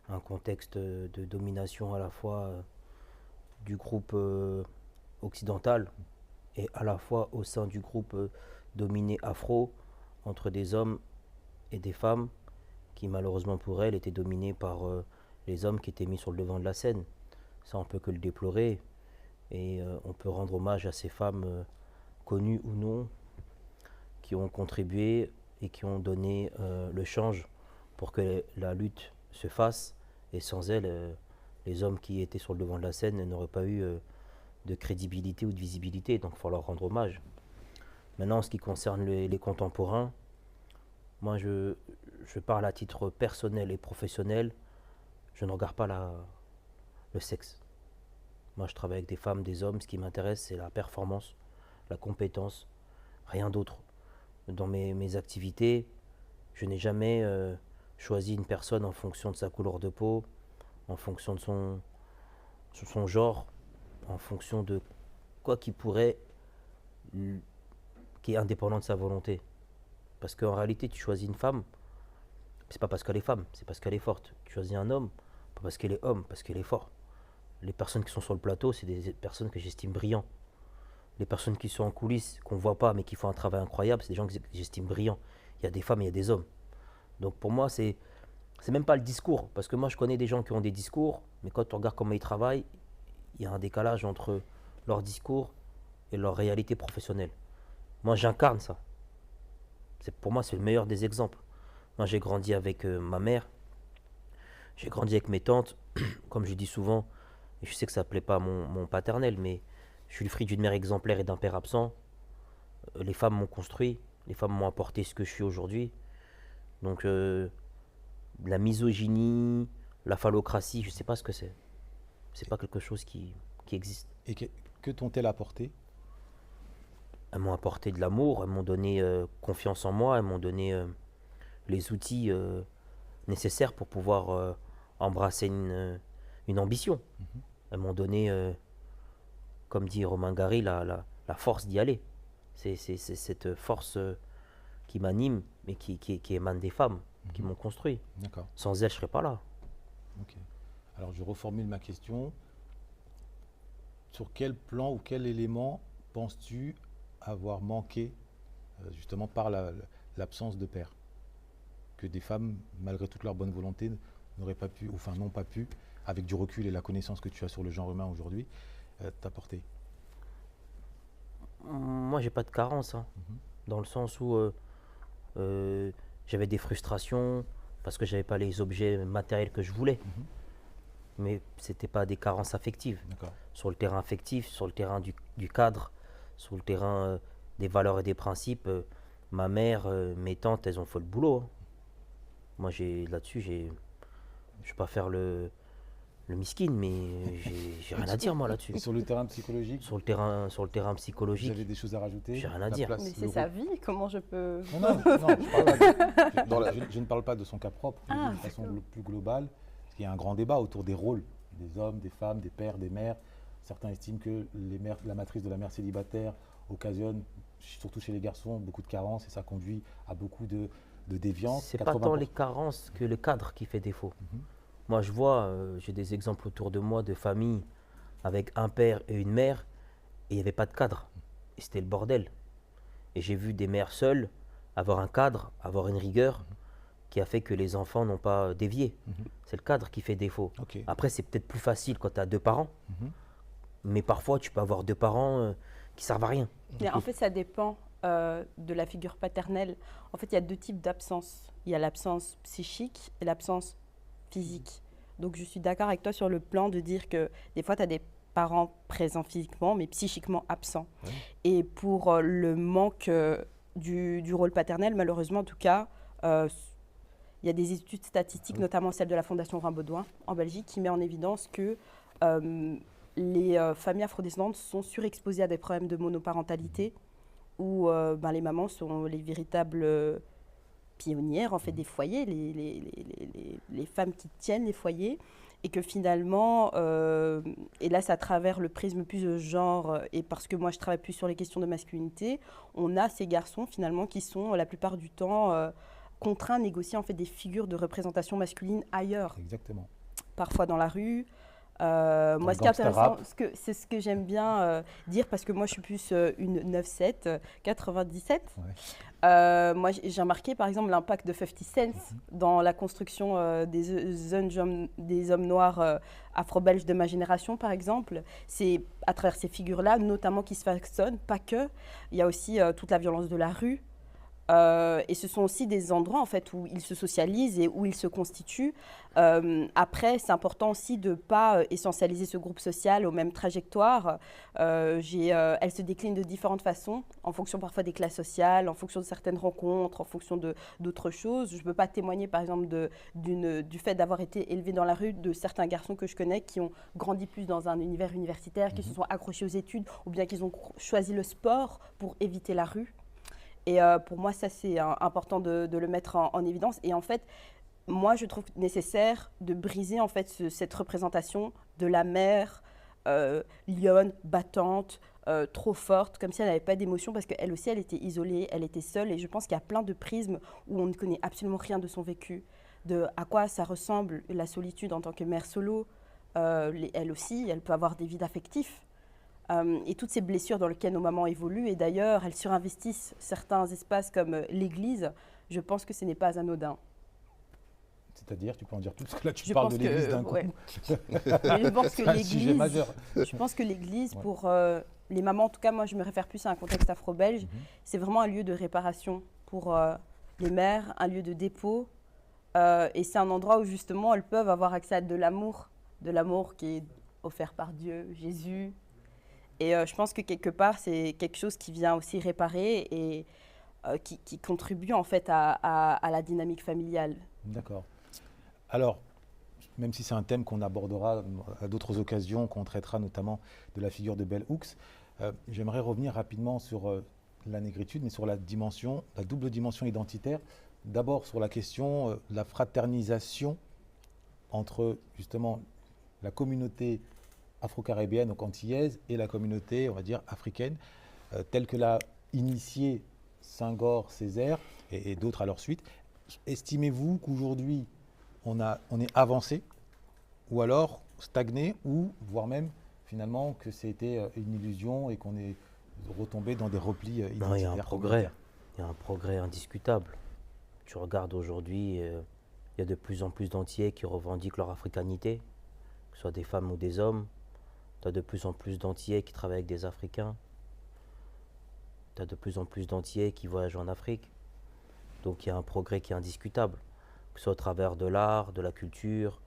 un contexte de domination à la fois du groupe occidental et à la fois au sein du groupe dominé afro, entre des hommes et des femmes qui malheureusement pour elle étaient dominés par les hommes qui étaient mis sur le devant de la scène. Ça, on peut que le déplorer et on peut rendre hommage à ces femmes connues ou non qui ont contribué et qui ont donné le change pour que la lutte se fasse, et sans elles, les hommes qui étaient sur le devant de la scène n'auraient pas eu de crédibilité ou de visibilité, donc il faut leur rendre hommage. Maintenant, en ce qui concerne les contemporains, moi je parle à titre personnel et professionnel, je ne regarde pas le sexe. Moi je travaille avec des femmes, des hommes, ce qui m'intéresse c'est la performance, la compétence, rien d'autre. Dans mes activités, je n'ai jamais choisi une personne en fonction de sa couleur de peau, en fonction de son genre, en fonction de quoi qui pourrait, qui est indépendant de sa volonté. Parce qu'en réalité, tu choisis une femme, c'est pas parce qu'elle est femme, c'est parce qu'elle est forte. Tu choisis un homme, pas parce qu'il est homme, parce qu'il est fort. Les personnes qui sont sur le plateau, c'est des personnes que j'estime brillants. Les personnes qui sont en coulisses, qu'on ne voit pas, mais qui font un travail incroyable, c'est des gens que j'estime brillants. Il y a des femmes et il y a des hommes. Donc pour moi, c'est même pas le discours. Parce que moi, je connais des gens qui ont des discours, mais quand tu regardes comment ils travaillent, il y a un décalage entre leur discours et leur réalité professionnelle. Moi, j'incarne ça. Pour moi, c'est le meilleur des exemples. Moi, j'ai grandi avec ma mère. J'ai grandi avec mes tantes. Comme je dis souvent, et je sais que ça ne plaît pas à mon paternel, mais je suis le fruit d'une mère exemplaire et d'un père absent. Les femmes m'ont construit. Les femmes m'ont apporté ce que je suis aujourd'hui. Donc, la misogynie, la phallocratie, je ne sais pas ce que c'est. C'est pas quelque chose qui existe. Et que t'ont-elles apporté? Elles m'ont apporté de l'amour, elles m'ont donné confiance en moi, elles m'ont donné les outils nécessaires pour pouvoir embrasser une ambition. Elles m'ont donné, comme dit Romain Gary, la force d'y aller. C'est cette force qui m'anime, mais qui émane des femmes qui m'ont construit. D'accord. Sans elles, je ne serais pas là. Ok. Alors je reformule ma question. Sur quel plan ou quel élément penses-tu avoir manqué justement par l'absence de père? Que des femmes, malgré toute leur bonne volonté, n'auraient pas pu, enfin n'ont pas pu, avec du recul et la connaissance que tu as sur le genre humain aujourd'hui, t'apporter? Moi, j'ai pas de carence, hein, dans le sens où j'avais des frustrations parce que j'avais pas les objets matériels que je voulais. Mais c'était pas des carences affectives. D'accord. Sur le terrain affectif, sur le terrain du cadre, sur le terrain des valeurs et des principes, ma mère, mes tantes, elles ont fait le boulot, hein. Moi, là-dessus, je ne vais pas faire le miskin, mais j'ai rien à dire, moi, là-dessus. Et sur le terrain psychologique, Sur le terrain psychologique, vous avez des choses à rajouter? j'ai rien à La dire. place, Mais le c'est rôle- sa vie, comment je peux... Non, je ne parle pas de son cas propre, je dis de façon plus globale. Parce qu'il y a un grand débat autour des rôles des hommes, des femmes, des pères, des mères. Certains estiment que la matrice de la mère célibataire occasionne, surtout chez les garçons, beaucoup de carences et ça conduit à beaucoup de déviance. C'est pas tant les carences que le cadre qui fait défaut. Moi, je vois, j'ai des exemples autour de moi de familles avec un père et une mère et il n'y avait pas de cadre. Et c'était le bordel. Et j'ai vu des mères seules avoir un cadre, avoir une rigueur qui a fait que les enfants n'ont pas dévié. C'est le cadre qui fait défaut. Ok. Après, c'est peut-être plus facile quand tu as deux parents, mais parfois tu peux avoir deux parents qui servent à rien. Mais en fait, ça dépend de la figure paternelle. En fait, il y a deux types d'absence. Il y a l'absence psychique et l'absence physique. Donc, je suis d'accord avec toi sur le plan de dire que des fois, tu as des parents présents physiquement, mais psychiquement absents. Ouais. Et pour le manque du rôle paternel, malheureusement, en tout cas, il y a des études statistiques, notamment celle de la Fondation Rimbaudouin en Belgique, qui met en évidence que les familles afrodescendantes sont surexposées à des problèmes de monoparentalité, où les mamans sont les véritables pionnières en fait, des foyers, les femmes qui tiennent les foyers, et que finalement, et là c'est à travers le prisme plus de genre, et parce que moi je travaille plus sur les questions de masculinité, on a ces garçons finalement qui sont la plupart du temps contraints à négocier en fait des figures de représentation masculine ailleurs, Exactement. parfois dans la rue. Moi, ce qui est gangster intéressant, rap. c'est ce que j'aime bien dire, parce que moi, je suis plus une 9-7, 97. Ouais. Moi, j'ai remarqué, par exemple, l'impact de 50 Cent dans la construction des hommes noirs afro-belges de ma génération, par exemple. C'est à travers ces figures-là, notamment, qui se façonnent, pas que. Il y a aussi toute la violence de la rue. Et ce sont aussi des endroits en fait où ils se socialisent et où ils se constituent. Après, c'est important aussi de ne pas essentialiser ce groupe social aux mêmes trajectoires. Elle se décline de différentes façons, en fonction parfois des classes sociales, en fonction de certaines rencontres, en fonction d'autres choses. Je ne peux pas témoigner par exemple du fait d'avoir été élevé dans la rue de certains garçons que je connais qui ont grandi plus dans un univers universitaire, qui se sont accrochés aux études ou bien qu'ils ont choisi le sport pour éviter la rue. Et pour moi, ça, c'est important de le mettre en évidence. Et en fait, moi, je trouve nécessaire de briser en fait, cette représentation de la mère lionne, battante, trop forte, comme si elle n'avait pas d'émotion, parce qu'elle aussi, elle était isolée, elle était seule. Et je pense qu'il y a plein de prismes où on ne connaît absolument rien de son vécu, de à quoi ça ressemble la solitude en tant que mère solo. Elle aussi, elle peut avoir des vides affectifs. Et toutes ces blessures dans lesquelles nos mamans évoluent, et d'ailleurs, elles surinvestissent certains espaces comme l'Église, je pense que ce n'est pas anodin. C'est-à-dire, tu peux en dire plus, parce que là, tu Je parles pense de l'Église d'un coup. ouais. Mais je pense que C'est un sujet l'Église, majeur. je pense que l'Église, Ouais. pour les mamans, en tout cas, moi, je me réfère plus à un contexte afro-belge, c'est vraiment un lieu de réparation pour les mères, un lieu de dépôt, et c'est un endroit où, justement, elles peuvent avoir accès à de l'amour qui est offert par Dieu, Jésus. Et je pense que quelque part, c'est quelque chose qui vient aussi réparer et qui contribue en fait à la dynamique familiale. D'accord. Alors, même si c'est un thème qu'on abordera à d'autres occasions, qu'on traitera notamment de la figure de Bell Hooks, j'aimerais revenir rapidement sur la négritude, mais sur la double dimension identitaire. D'abord sur la question de la fraternisation entre justement la communauté afro-caribéenne, donc antillaise, et la communauté, on va dire, africaine, telle que l'a initiée Senghor, Césaire et d'autres à leur suite. Estimez-vous qu'aujourd'hui, on est avancé ou alors stagné, ou voire même finalement que c'était une illusion et qu'on est retombé dans des replis identitaires. Non, il y a un progrès. Il y a un progrès indiscutable. Tu regardes aujourd'hui, il y a de plus en plus d'Antillais qui revendiquent leur africanité, que ce soit des femmes ou des hommes. Tu as de plus en plus d'Antillais qui travaillent avec des Africains. Tu as de plus en plus d'Antillais qui voyagent en Afrique. Donc il y a un progrès qui est indiscutable, que ce soit au travers de l'art, de la culture,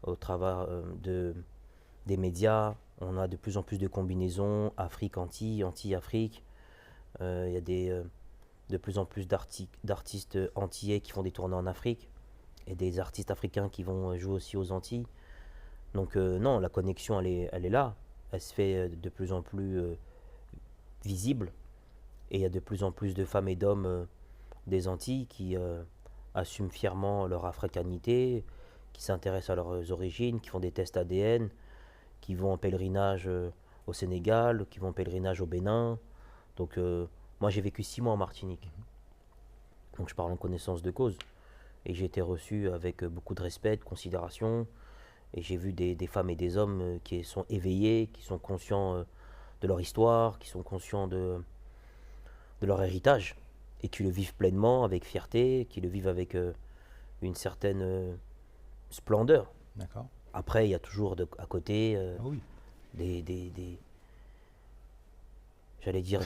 au travers des médias. On a de plus en plus de combinaisons, Afrique-Antilles, Antilles-Afrique. Il y a de plus en plus d'artistes antillais qui font des tournées en Afrique et des artistes africains qui vont jouer aussi aux Antilles. Donc non, la connexion, elle est là. Elle se fait de plus en plus visible. Et il y a de plus en plus de femmes et d'hommes des Antilles qui assument fièrement leur africanité, qui s'intéressent à leurs origines, qui font des tests ADN, qui vont en pèlerinage au Sénégal, qui vont en pèlerinage au Bénin. Donc moi j'ai vécu 6 mois en Martinique. Donc je parle en connaissance de cause. Et j'ai été reçu avec beaucoup de respect, de considération. Et j'ai vu des femmes et des hommes qui sont éveillés, qui sont conscients de leur histoire, qui sont conscients de leur héritage et qui le vivent pleinement, avec fierté, qui le vivent avec une certaine splendeur. D'accord. Après, il y a toujours à côté Ah oui. j'allais dire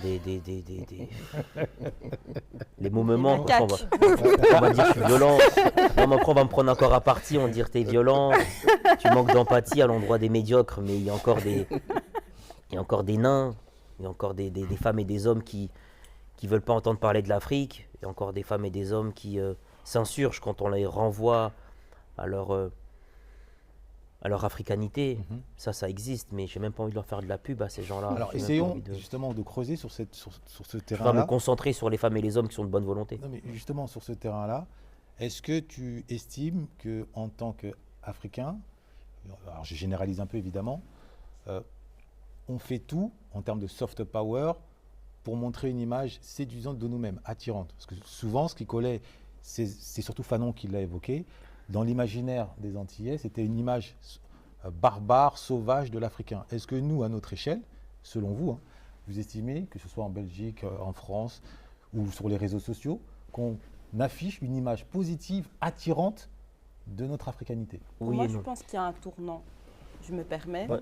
les mots me manquent. macaques. On va dire je suis violent. Non, mais après, on va me prendre encore à partie, on va dire t'es violent, tu manques d'empathie à l'endroit des médiocres, mais il y a encore des nains, il y a encore des femmes et des hommes qui veulent pas entendre parler de l'Afrique, il y a encore des femmes et des hommes qui s'insurgent quand on les renvoie à leur africanité. Ça existe, mais j'ai même pas envie de leur faire de la pub à ces gens-là. Alors J'ai même pas essayons envie de... justement de creuser sur ce Je vais me terrain-là. concentrer sur les femmes et les hommes qui sont de bonne volonté. Non, mais justement sur ce terrain-là, est-ce que tu estimes que en tant qu'Africain, alors je généralise un peu évidemment, on fait tout en termes de soft power pour montrer une image séduisante de nous-mêmes, attirante. Parce que souvent, ce qui collait, c'est surtout Fanon qui l'a évoqué, dans l'imaginaire des Antillais, c'était une image barbare, sauvage de l'Africain. Est-ce que nous, à notre échelle, selon vous, vous estimez, que ce soit en Belgique, en France ou sur les réseaux sociaux, qu'on affiche une image positive, attirante de notre africanité? Oui Moi, et je non. pense qu'il y a un tournant. Je me permets. Ouais.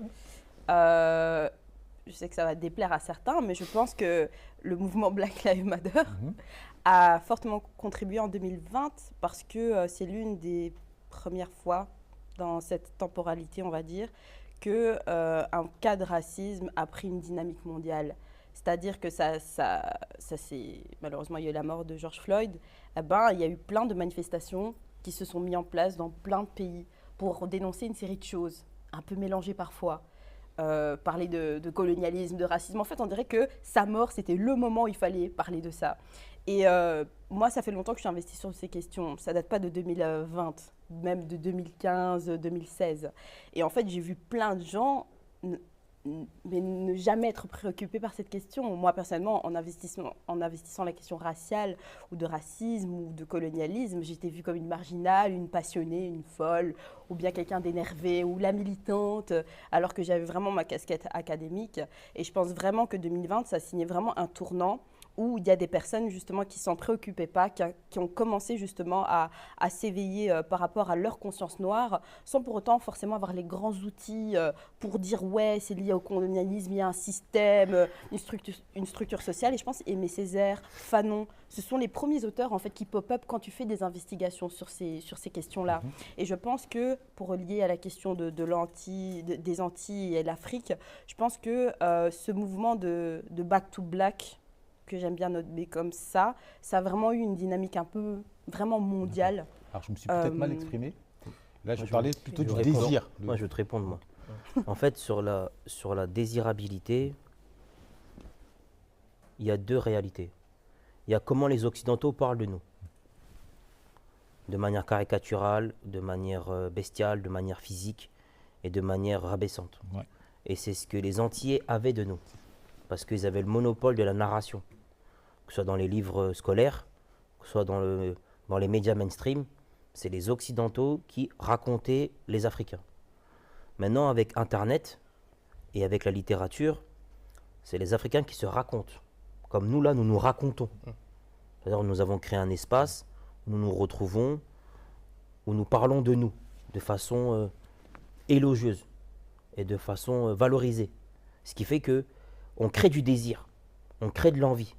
Je sais que ça va déplaire à certains, mais je pense que le mouvement Black Lives Matter a fortement contribué en 2020 parce que c'est l'une des premières fois dans cette temporalité, on va dire, que un cas de racisme a pris une dynamique mondiale. C'est-à-dire que ça c'est malheureusement il y a eu la mort de George Floyd. Eh ben, il y a eu plein de manifestations qui se sont mises en place dans plein de pays pour dénoncer une série de choses, un peu mélangées parfois. Parler de colonialisme, de racisme. En fait, on dirait que sa mort, c'était le moment où il fallait parler de ça. Et moi, ça fait longtemps que je suis investie sur ces questions. Ça date pas de 2020, même de 2015, 2016. Et en fait, j'ai vu plein de gens mais ne jamais être préoccupés par cette question. Moi, personnellement, en investissant la question raciale ou de racisme ou de colonialisme, j'étais vue comme une marginale, une passionnée, une folle, ou bien quelqu'un d'énervé, ou la militante, alors que j'avais vraiment ma casquette académique. Et je pense vraiment que 2020, ça signait vraiment un tournant où il y a des personnes justement qui ne s'en préoccupaient pas, qui ont commencé justement à s'éveiller par rapport à leur conscience noire, sans pour autant forcément avoir les grands outils pour dire ouais, c'est lié au colonialisme, il y a un système, une structure sociale. Et je pense Aimé Césaire, Fanon, ce sont les premiers auteurs en fait qui pop-up quand tu fais des investigations sur ces questions-là. Et je pense que pour relier à la question des Antilles et l'Afrique, je pense que ce mouvement de Back to Black, que j'aime bien nommer comme ça a vraiment eu une dynamique un peu vraiment mondiale. Alors je me suis peut-être mal exprimé. Là, je Moi, parlais plutôt je du vais répondre. désir. Moi, je vais te répondre, moi. En fait, sur la désirabilité, il y a 2 réalités. Il y a comment les Occidentaux parlent de nous. De manière caricaturale, de manière bestiale, de manière physique et de manière rabaissante. Ouais. Et c'est ce que les Antillais avaient de nous. Parce qu'ils avaient le monopole de la narration. Que ce soit dans les livres scolaires, que ce soit dans les médias mainstream, c'est les Occidentaux qui racontaient les Africains. Maintenant, avec Internet et avec la littérature, c'est les Africains qui se racontent. Comme nous, là, nous nous racontons. C'est-à-dire, nous avons créé un espace où nous nous retrouvons, où nous parlons de nous, de façon élogieuse et de façon valorisée. Ce qui fait que on crée du désir, on crée de l'envie.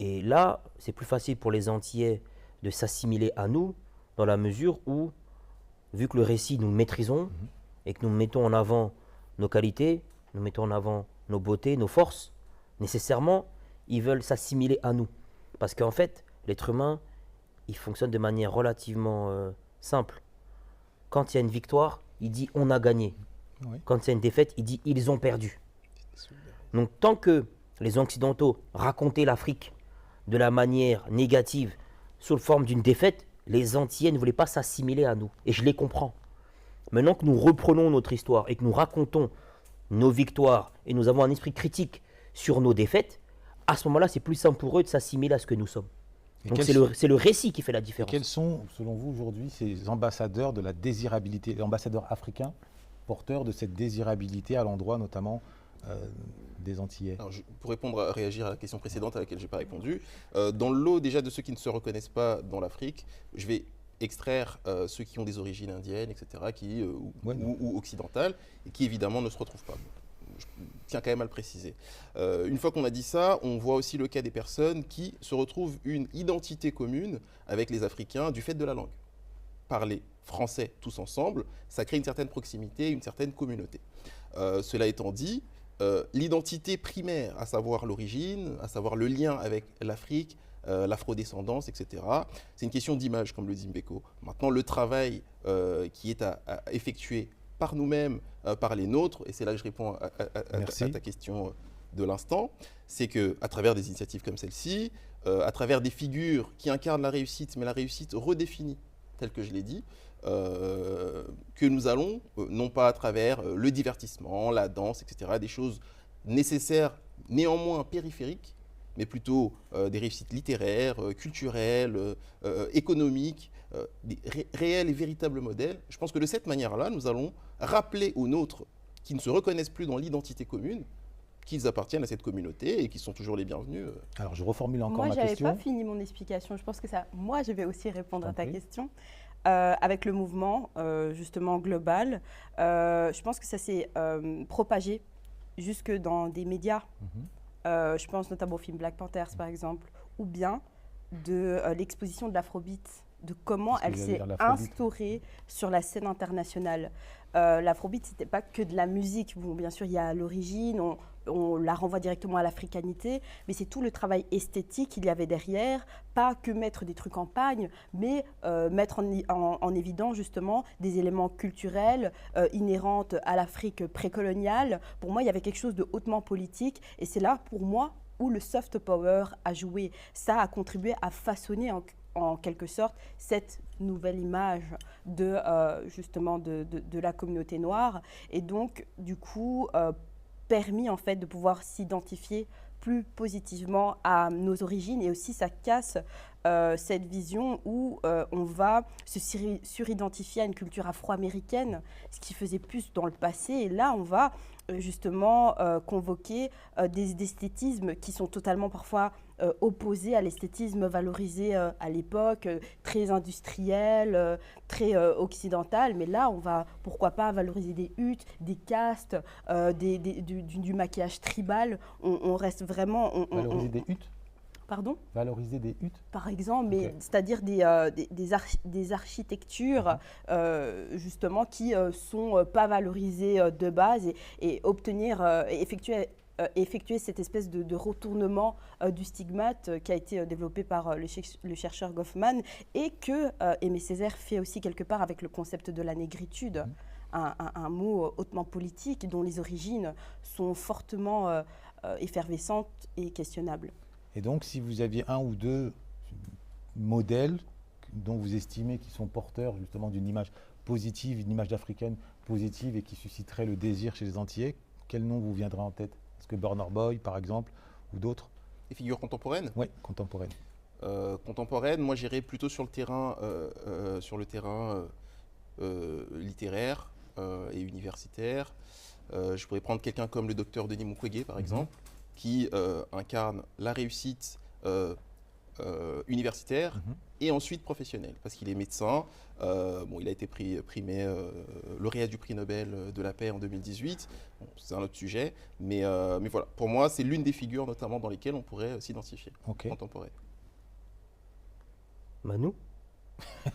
Et là, c'est plus facile pour les Antillais de s'assimiler à nous, dans la mesure où, vu que le récit, nous le maîtrisons, et que nous mettons en avant nos qualités, nous mettons en avant nos beautés, nos forces, nécessairement, ils veulent s'assimiler à nous. Parce qu'en fait, l'être humain, il fonctionne de manière relativement simple. Quand il y a une victoire, il dit « on a gagné ». Oui. Quand il y a une défaite, il dit « ils ont perdu ». Donc tant que les Occidentaux racontaient l'Afrique de la manière négative, sous forme d'une défaite, les Antillais ne voulaient pas s'assimiler à nous. Et je les comprends. Maintenant que nous reprenons notre histoire et que nous racontons nos victoires et nous avons un esprit critique sur nos défaites, à ce moment-là, c'est plus simple pour eux de s'assimiler à ce que nous sommes. Et Donc quels c'est le récit qui fait la différence. Quels sont, selon vous, aujourd'hui, ces ambassadeurs de la désirabilité, les ambassadeurs africains porteurs de cette désirabilité à l'endroit notamment des Antillais? Alors, pour réagir à la question précédente à laquelle je n'ai pas répondu, dans le lot déjà de ceux qui ne se reconnaissent pas dans l'Afrique, je vais extraire ceux qui ont des origines indiennes, etc., ou occidentales, et qui évidemment ne se retrouvent pas. Je tiens quand même à le préciser. Une fois qu'on a dit ça, on voit aussi le cas des personnes qui se retrouvent une identité commune avec les Africains du fait de la langue. Parler français tous ensemble, ça crée une certaine proximité, une certaine communauté. Cela étant dit, l'identité primaire, à savoir l'origine, à savoir le lien avec l'Afrique, l'afrodescendance, etc., c'est une question d'image, comme le dit Mbeko. Maintenant, le travail qui est à effectuer par nous-mêmes, par les nôtres, et c'est là que je réponds à ta question de l'instant, c'est qu'à travers des initiatives comme celle-ci, à travers des figures qui incarnent la réussite, mais la réussite redéfinie, telle que je l'ai dit, que nous allons, non pas à travers le divertissement, la danse, etc., des choses nécessaires, néanmoins périphériques, mais plutôt des réussites littéraires, culturelles, économiques, des réels et véritables modèles. Je pense que de cette manière-là, nous allons rappeler aux nôtres qui ne se reconnaissent plus dans l'identité commune qu'ils appartiennent à cette communauté et qu'ils sont toujours les bienvenus. Alors, je reformule encore ma question. Moi, question. je n'avais pas fini mon explication. Je pense que ça, moi, je vais aussi répondre à ta question. Avec le mouvement, justement, global, je pense que ça s'est propagé jusque dans des médias. Je pense notamment au film Black Panthers, par exemple, ou bien de l'exposition de l'Afrobeat, de comment elle s'est instaurée sur la scène internationale. L'Afrobeat, ce n'était pas que de la musique. Bon, bien sûr, il y a l'origine, on la renvoie directement à l'africanité, mais c'est tout le travail esthétique qu'il y avait derrière, pas que mettre des trucs en pagne, mais mettre en évidence justement des éléments culturels inhérents à l'Afrique précoloniale. Pour moi, il y avait quelque chose de hautement politique, et c'est là, pour moi, où le soft power a joué. Ça a contribué à façonner en quelque sorte cette nouvelle image de, justement de la communauté noire, et donc du coup permis en fait de pouvoir s'identifier plus positivement à nos origines, et aussi ça casse cette vision où on va se suridentifier à une culture afro-américaine, ce qui faisait plus dans le passé, et là on va justement convoquer des esthétismes qui sont totalement parfois opposés à l'esthétisme valorisé à l'époque, très industriel, très occidental, mais là on va pourquoi pas valoriser des huttes, des castes, du maquillage tribal, on reste vraiment... Valoriser des huttes? Pardon? Valoriser des huttes? Par exemple, mais Okay. c'est-à-dire des architectures justement qui sont pas valorisées de base, et obtenir, effectuer cette espèce de retournement du stigmate qui a été développé par le chercheur Goffman, et que Aimé Césaire fait aussi quelque part avec le concept de la négritude. Un mot hautement politique dont les origines sont fortement effervescentes et questionnables. Et donc, si vous aviez un ou deux modèles dont vous estimez qu'ils sont porteurs justement d'une image positive, une image africaine positive et qui susciterait le désir chez les Antillais, quel nom vous viendra en tête? Est-ce que Burna Boy, par exemple, ou d'autres? Les figures contemporaines? Oui, contemporaines. Contemporaines, moi j'irais plutôt sur le terrain, littéraire, et universitaire. Je pourrais prendre quelqu'un comme le docteur Denis Mukwege, par exemple, qui incarne la réussite universitaire et ensuite professionnelle, parce qu'il est médecin. Il a été primé lauréat du prix Nobel de la paix en 2018. Bon, c'est un autre sujet, mais voilà, pour moi, c'est l'une des figures notamment dans lesquelles on pourrait s'identifier contemporain. Nous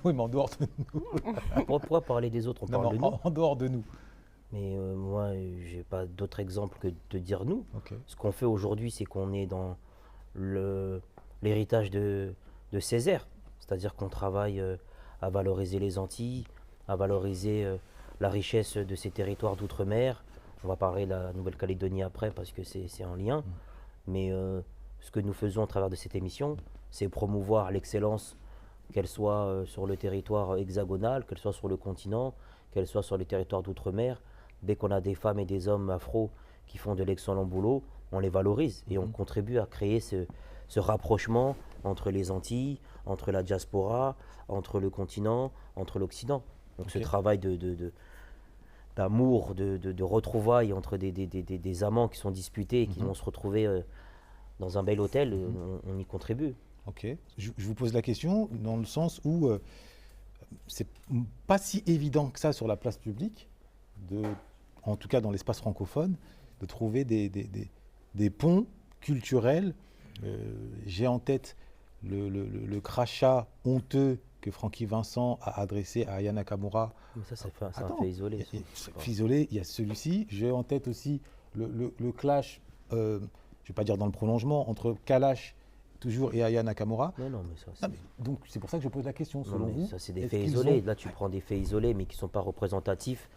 Oui, mais en dehors de nous. Pourquoi parler des autres? On parle de nous. En dehors de nous. Mais moi, j'ai pas d'autre exemple que de dire nous. Ok. Ce qu'on fait aujourd'hui, c'est qu'on est dans l'héritage de Césaire. C'est-à-dire qu'on travaille à valoriser les Antilles, à valoriser la richesse de ces territoires d'outre-mer. On va parler de la Nouvelle-Calédonie après parce que c'est en lien. Mais ce que nous faisons à travers de cette émission, c'est promouvoir l'excellence, qu'elle soit sur le territoire hexagonal, qu'elle soit sur le continent, qu'elle soit sur les territoires d'outre-mer. Dès qu'on a des femmes et des hommes afro qui font de l'excellent boulot, on les valorise et on contribue à créer ce rapprochement entre les Antilles, entre la diaspora, entre le continent, entre l'Occident. Donc ce travail d'amour, de retrouvailles entre des amants qui sont disputés et qui vont se retrouver dans un bel hôtel, on y contribue. Ok. Je vous pose la question dans le sens où c'est pas si évident que ça sur la place publique, en tout cas dans l'espace francophone, de trouver des ponts culturels. J'ai en tête le crachat honteux que Francky Vincent a adressé à Aya Nakamura. Mais ça, c'est un fait isolé. Fait isolé, il y a celui-ci. J'ai en tête aussi le clash, je ne vais pas dire dans le prolongement, entre Kalash toujours et Aya Nakamura. Non, mais ça, donc c'est pour ça que je pose la question. Selon vous, ça c'est des faits isolés. Là, tu prends des faits isolés, mais qui ne sont pas représentatifs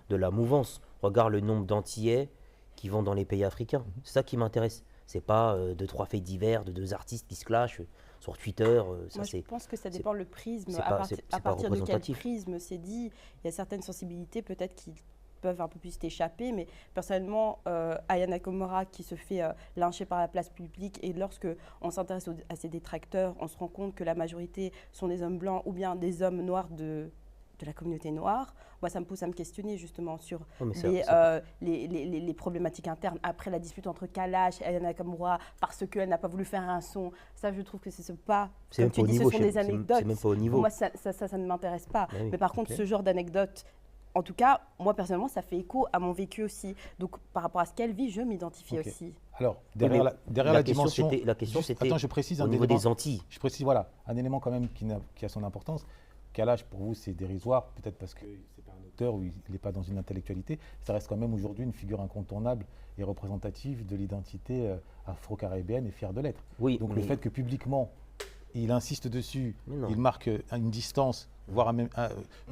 de la mouvance. Regarde le nombre d'Antillais qui vont dans les pays africains. C'est ça qui m'intéresse. C'est pas 2-3 faits divers de 2 artistes qui se clashent sur Twitter. Moi, je pense que ça dépend le prisme. C'est À pas partir de quel représentatif. prisme c'est dit, il y a certaines sensibilités peut-être qui peuvent un peu plus t'échapper, mais personnellement, Aya Nakamura qui se fait lyncher par la place publique, et lorsque on s'intéresse à ses détracteurs, on se rend compte que la majorité sont des hommes blancs ou bien des hommes noirs de la communauté noire. Moi, ça me pousse à me questionner justement sur les problématiques internes après la dispute entre Kalash et Aya Nakamura parce qu'elle n'a pas voulu faire un son. Ça, je trouve que ce pas, comme tu dis, ce sont des anecdotes. C'est même pas au niveau. Pour moi, ça ne m'intéresse pas. Ah oui. Mais par contre, ce genre d'anecdote, en tout cas, moi personnellement, ça fait écho à mon vécu aussi. Donc, par rapport à ce qu'elle vit, je m'identifie aussi. Alors, derrière la dimension... La question, c'était Attends, je précise au niveau des Antilles. Je précise, voilà, un élément quand même qui a son importance. Kalash, pour vous, c'est dérisoire, peut-être parce que c'est pas un auteur ou il n'est pas dans une intellectualité. Ça reste quand même aujourd'hui une figure incontournable et représentative de l'identité afro-caribéenne et fière de l'être. Oui, donc le fait que publiquement, il insiste dessus, il marque une distance, voire même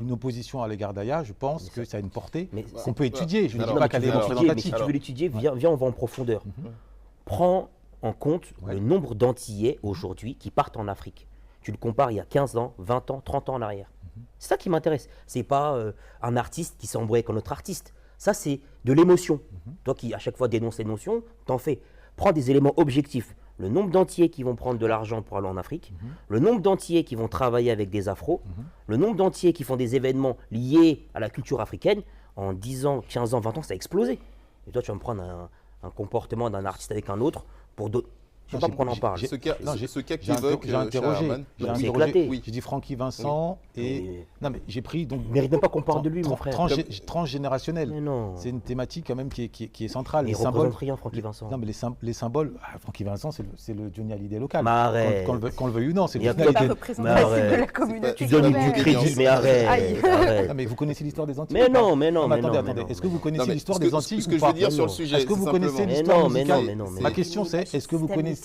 une opposition à l'égard d'Aya, je pense que ça a une portée qu'on peut étudier. Je ne dis pas qu'elle est représentative. Mais si tu veux l'étudier, viens, on va en profondeur. Prends en compte le nombre d'Antillais aujourd'hui qui partent en Afrique. Tu le compares il y a 15 ans, 20 ans, 30 ans en arrière. C'est ça qui m'intéresse. Ce n'est pas un artiste qui s'embrouille avec un autre artiste. Ça, c'est de l'émotion. Toi qui, à chaque fois, dénonces l'émotion, t'en fais. Prends des éléments objectifs. Le nombre d'Antillais qui vont prendre de l'argent pour aller en Afrique, le nombre d'Antillais qui vont travailler avec des afros, le nombre d'Antillais qui font des événements liés à la culture africaine. En 10 ans, 15 ans, 20 ans, ça a explosé. Et toi, tu vas me prendre un comportement d'un artiste avec un autre pour d'autres. Je ne sais pas pourquoi on en parle. Ce cas qui évoque, j'ai interrogé. C'est éclaté. J'ai dit Francky Vincent et... Non mais j'ai pris donc... Il ne mérite même pas qu'on parle de lui, mon frère. Transgénérationnel. Mais non. C'est une thématique quand même qui est centrale. Mais il ne représente rien, Francky Vincent. Non mais les symboles... Francky Vincent, c'est le Johnny Hallyday local. Mais arrête. Qu'on le veuille ou non, c'est le Johnny Hallyday. De la communauté. Tu donnes du crédit, mais arrête. Non mais vous connaissez l'histoire des Antilles? Mais non. Attendez. Est-ce que vous connaissez l'histoire des Antilles? Ce que je veux dire sur le sujet, est-ce que vous connaissez l'histoire musicale? Ma question c'est, est-ce que vous connaissez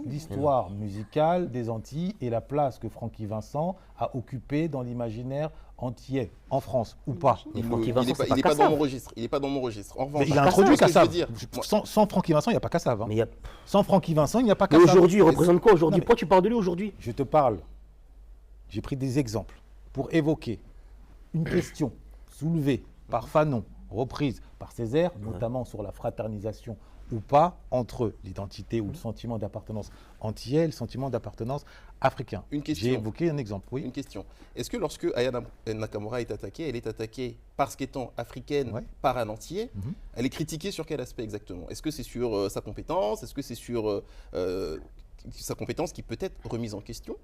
l'histoire musicale des Antilles et la place que Francky Vincent a occupée dans l'imaginaire antillais en France ou pas? Il n'est pas dans mon registre. Il n'est pas dans mon registre. En revanche, il a introduit Kassav. Sans Francky Vincent, il n'y a pas Kassav. Sans Francky Vincent, il n'y a pas Kassav. Mais aujourd'hui, il représente quoi aujourd'hui? Pourquoi tu parles de lui aujourd'hui? Je te parle. J'ai pris des exemples pour évoquer une question soulevée par Fanon, reprise par Césaire, notamment sur la fraternisation ou pas entre l'identité ou le sentiment d'appartenance antillais et le sentiment d'appartenance africain. Une question. J'ai évoqué un exemple, oui. Une question. Est-ce que lorsque Aya Nakamura est attaquée, elle est attaquée parce qu'étant africaine Ouais. par un Antillais, Mhm. elle est critiquée sur quel aspect exactement? Est-ce que c'est sur sa compétence? Est-ce que c'est sur sa compétence qui peut être remise en question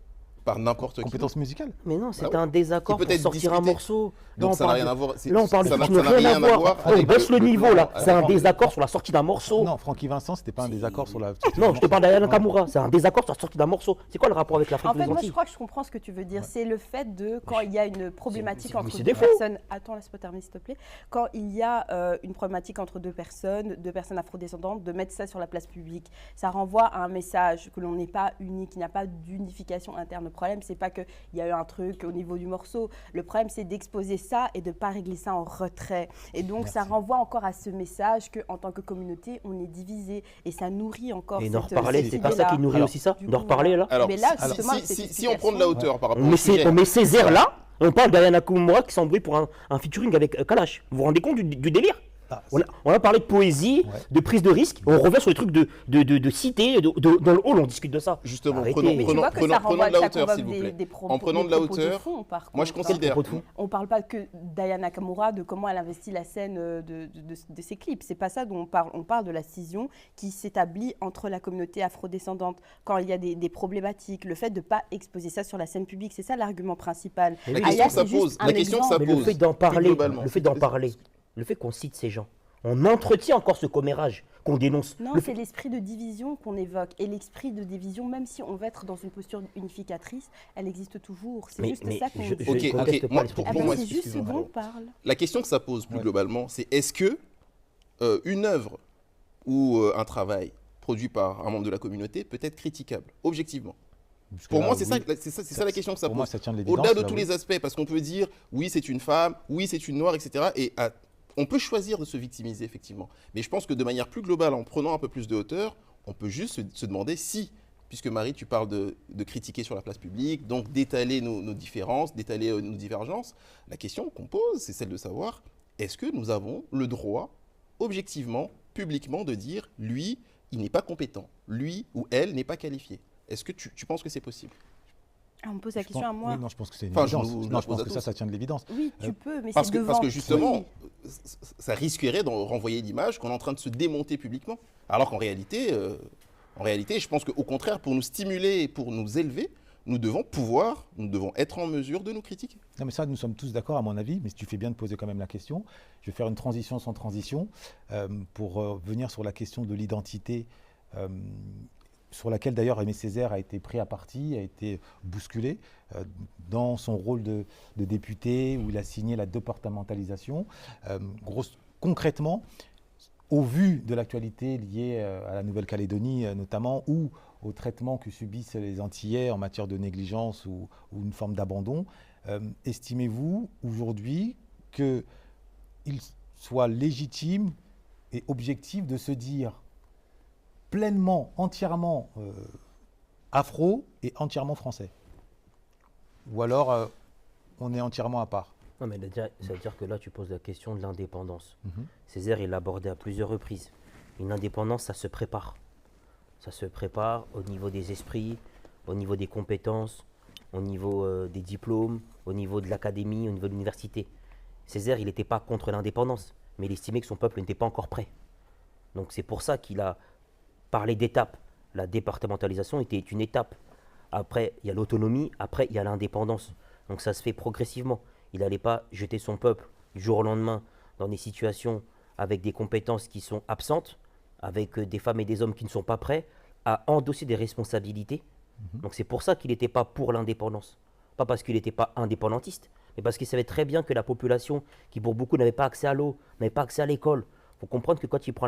par n'importe qui? Compétence musicale. Mais non, c'était ouais. un désaccord Qui peut pour être sortir un discuté. morceau. Là, Donc on ça n'a parle rien de- à voir. Là, on parle de ça trucs n'a qui n'ont rien à voir. On avec baisse le niveau, là. plan. C'est un Franck- désaccord sur la sortie d'un morceau. Non, Francky Vincent, c'était pas un désaccord sur la. Non, je te parle d'Aya Nakamura. C'est un désaccord sur la sortie d'un morceau. C'est quoi le rapport avec l'Afrique En des fait, moi, je Antilles? crois que je comprends ce que tu veux dire. C'est le fait de, quand il y a une problématique mais entre c'est deux des faux. personnes. Attends, laisse-moi terminer, s'il te plaît. Quand il y a une problématique entre deux personnes afrodescendantes, de mettre ça sur la place publique, ça renvoie à un message que l'on n'est pas unis, qu'il n'y a pas d'unification interne. Le problème, c'est pas qu'il y a eu un truc au niveau du morceau. Le problème, c'est d'exposer ça et de ne pas régler ça en retrait. Et donc, ça Merci. renvoie encore à ce message qu'en tant que communauté, on est divisé. Et ça nourrit encore Et cette d'en reparler, cette c'est pas ça idée-là. qui nourrit Alors, aussi ça? Du D'en coup, reparler, là? Alors, Mais là, si- justement, si, cette si on prend de la hauteur par rapport On au met, sujet, on met Césaire là, et on parle d'Aya Nakamura qui s'embrouille pour un featuring avec Kalash. Vous vous rendez compte du délire? Ah, On a parlé de poésie, Ouais. de prise de risque, on revient sur les trucs de cité, dans le hall on discute de ça. justement, Arrêtez. prenons, Mais tu Mais tu vois que ça prenons renvoie de la ça hauteur, convoque s'il vous plaît. des propos- En prenant des de la propos hauteur, fond, par moi je contre, considère, Propos de fond. On ne parle pas que d'Aya Nakamura, de comment elle investit la scène de ses clips. C'est pas ça dont on parle. On parle de la scission qui s'établit entre la communauté afrodescendante. Quand il y a des problématiques, le fait de ne pas exposer ça sur la scène publique, c'est ça l'argument principal. Mais la oui. question Aya, que ça c'est juste pose, un la question que ça exemple. Mais le pose, fait d'en plus parler, globalement. le fait qu'on cite ces gens, on entretient encore ce commérage qu'on dénonce. Non, Le c'est l'esprit de division qu'on évoque. Et l'esprit de division, même si on veut être dans une posture unificatrice, elle existe toujours. C'est juste ça qu'on dit. Ok, conteste ok, pas moi, l'esprit pour Ah de ben, moi, c'est juste ce excusez-moi. dont on parle. La question que ça pose plus Ouais. globalement, c'est est-ce que une œuvre ou un travail produit par un membre de la communauté peut être critiquable, objectivement? Parce que Pour là, moi, c'est oui, ça la question que ça Pour moi, pose. ça tient de l'évidence. Au-delà de là, tous oui. les aspects, parce qu'on peut dire oui, c'est une femme, oui, c'est une noire, etc. Et on peut choisir de se victimiser, effectivement. Mais je pense que de manière plus globale, en prenant un peu plus de hauteur, on peut juste se demander si, puisque Marie, tu parles de critiquer sur la place publique, donc d'étaler nos différences, d'étaler nos divergences, la question qu'on pose, c'est celle de savoir, est-ce que nous avons le droit, objectivement, publiquement, de dire, lui, il n'est pas compétent, lui ou elle n'est pas qualifié? Est-ce que tu penses que c'est possible? Ah, on me pose la Je question pense- à moi. oui, non, je pense que c'est une Enfin, je évidence. vous- je Non, la je pense pose à que tous. ça tient de l'évidence. Oui, tu peux, mais Parce c'est que, devant. parce que justement, Oui. ça risquerait de renvoyer l'image qu'on est en train de se démonter publiquement. Alors qu'en réalité, je pense qu'au contraire, pour nous stimuler et pour nous élever, nous devons être en mesure de nous critiquer. Non, mais ça, nous sommes tous d'accord, à mon avis, mais tu fais bien de poser quand même la question. Je vais faire une transition sans transition pour venir sur la question de l'identité, sur laquelle d'ailleurs Aimé Césaire a été pris à partie, a été bousculé dans son rôle de député où il a signé la départementalisation. Concrètement, au vu de l'actualité liée à la Nouvelle-Calédonie notamment, ou au traitement que subissent les Antillais en matière de négligence ou une forme d'abandon, estimez-vous aujourd'hui qu'il soit légitime et objectif de se dire pleinement, entièrement afro et entièrement français? Ou alors on est entièrement à part? Non, mais ça veut dire que là, tu poses la question de l'indépendance. Mhm. Césaire, il l'a abordé à plusieurs reprises. Une indépendance, ça se prépare. Ça se prépare au niveau des esprits, au niveau des compétences, au niveau des diplômes, au niveau de l'académie, au niveau de l'université. Césaire, il n'était pas contre l'indépendance, mais il estimait que son peuple n'était pas encore prêt. Donc c'est pour ça qu'il a parlé d'étapes. La départementalisation était une étape. Après, il y a l'autonomie, après, il y a l'indépendance. Donc ça se fait progressivement. Il n'allait pas jeter son peuple du jour au lendemain dans des situations avec des compétences qui sont absentes, avec des femmes et des hommes qui ne sont pas prêts à endosser des responsabilités. Donc c'est pour ça qu'il n'était pas pour l'indépendance. Pas parce qu'il n'était pas indépendantiste, mais parce qu'il savait très bien que la population, qui pour beaucoup n'avait pas accès à l'eau, n'avait pas accès à l'école, il faut comprendre que quand il prend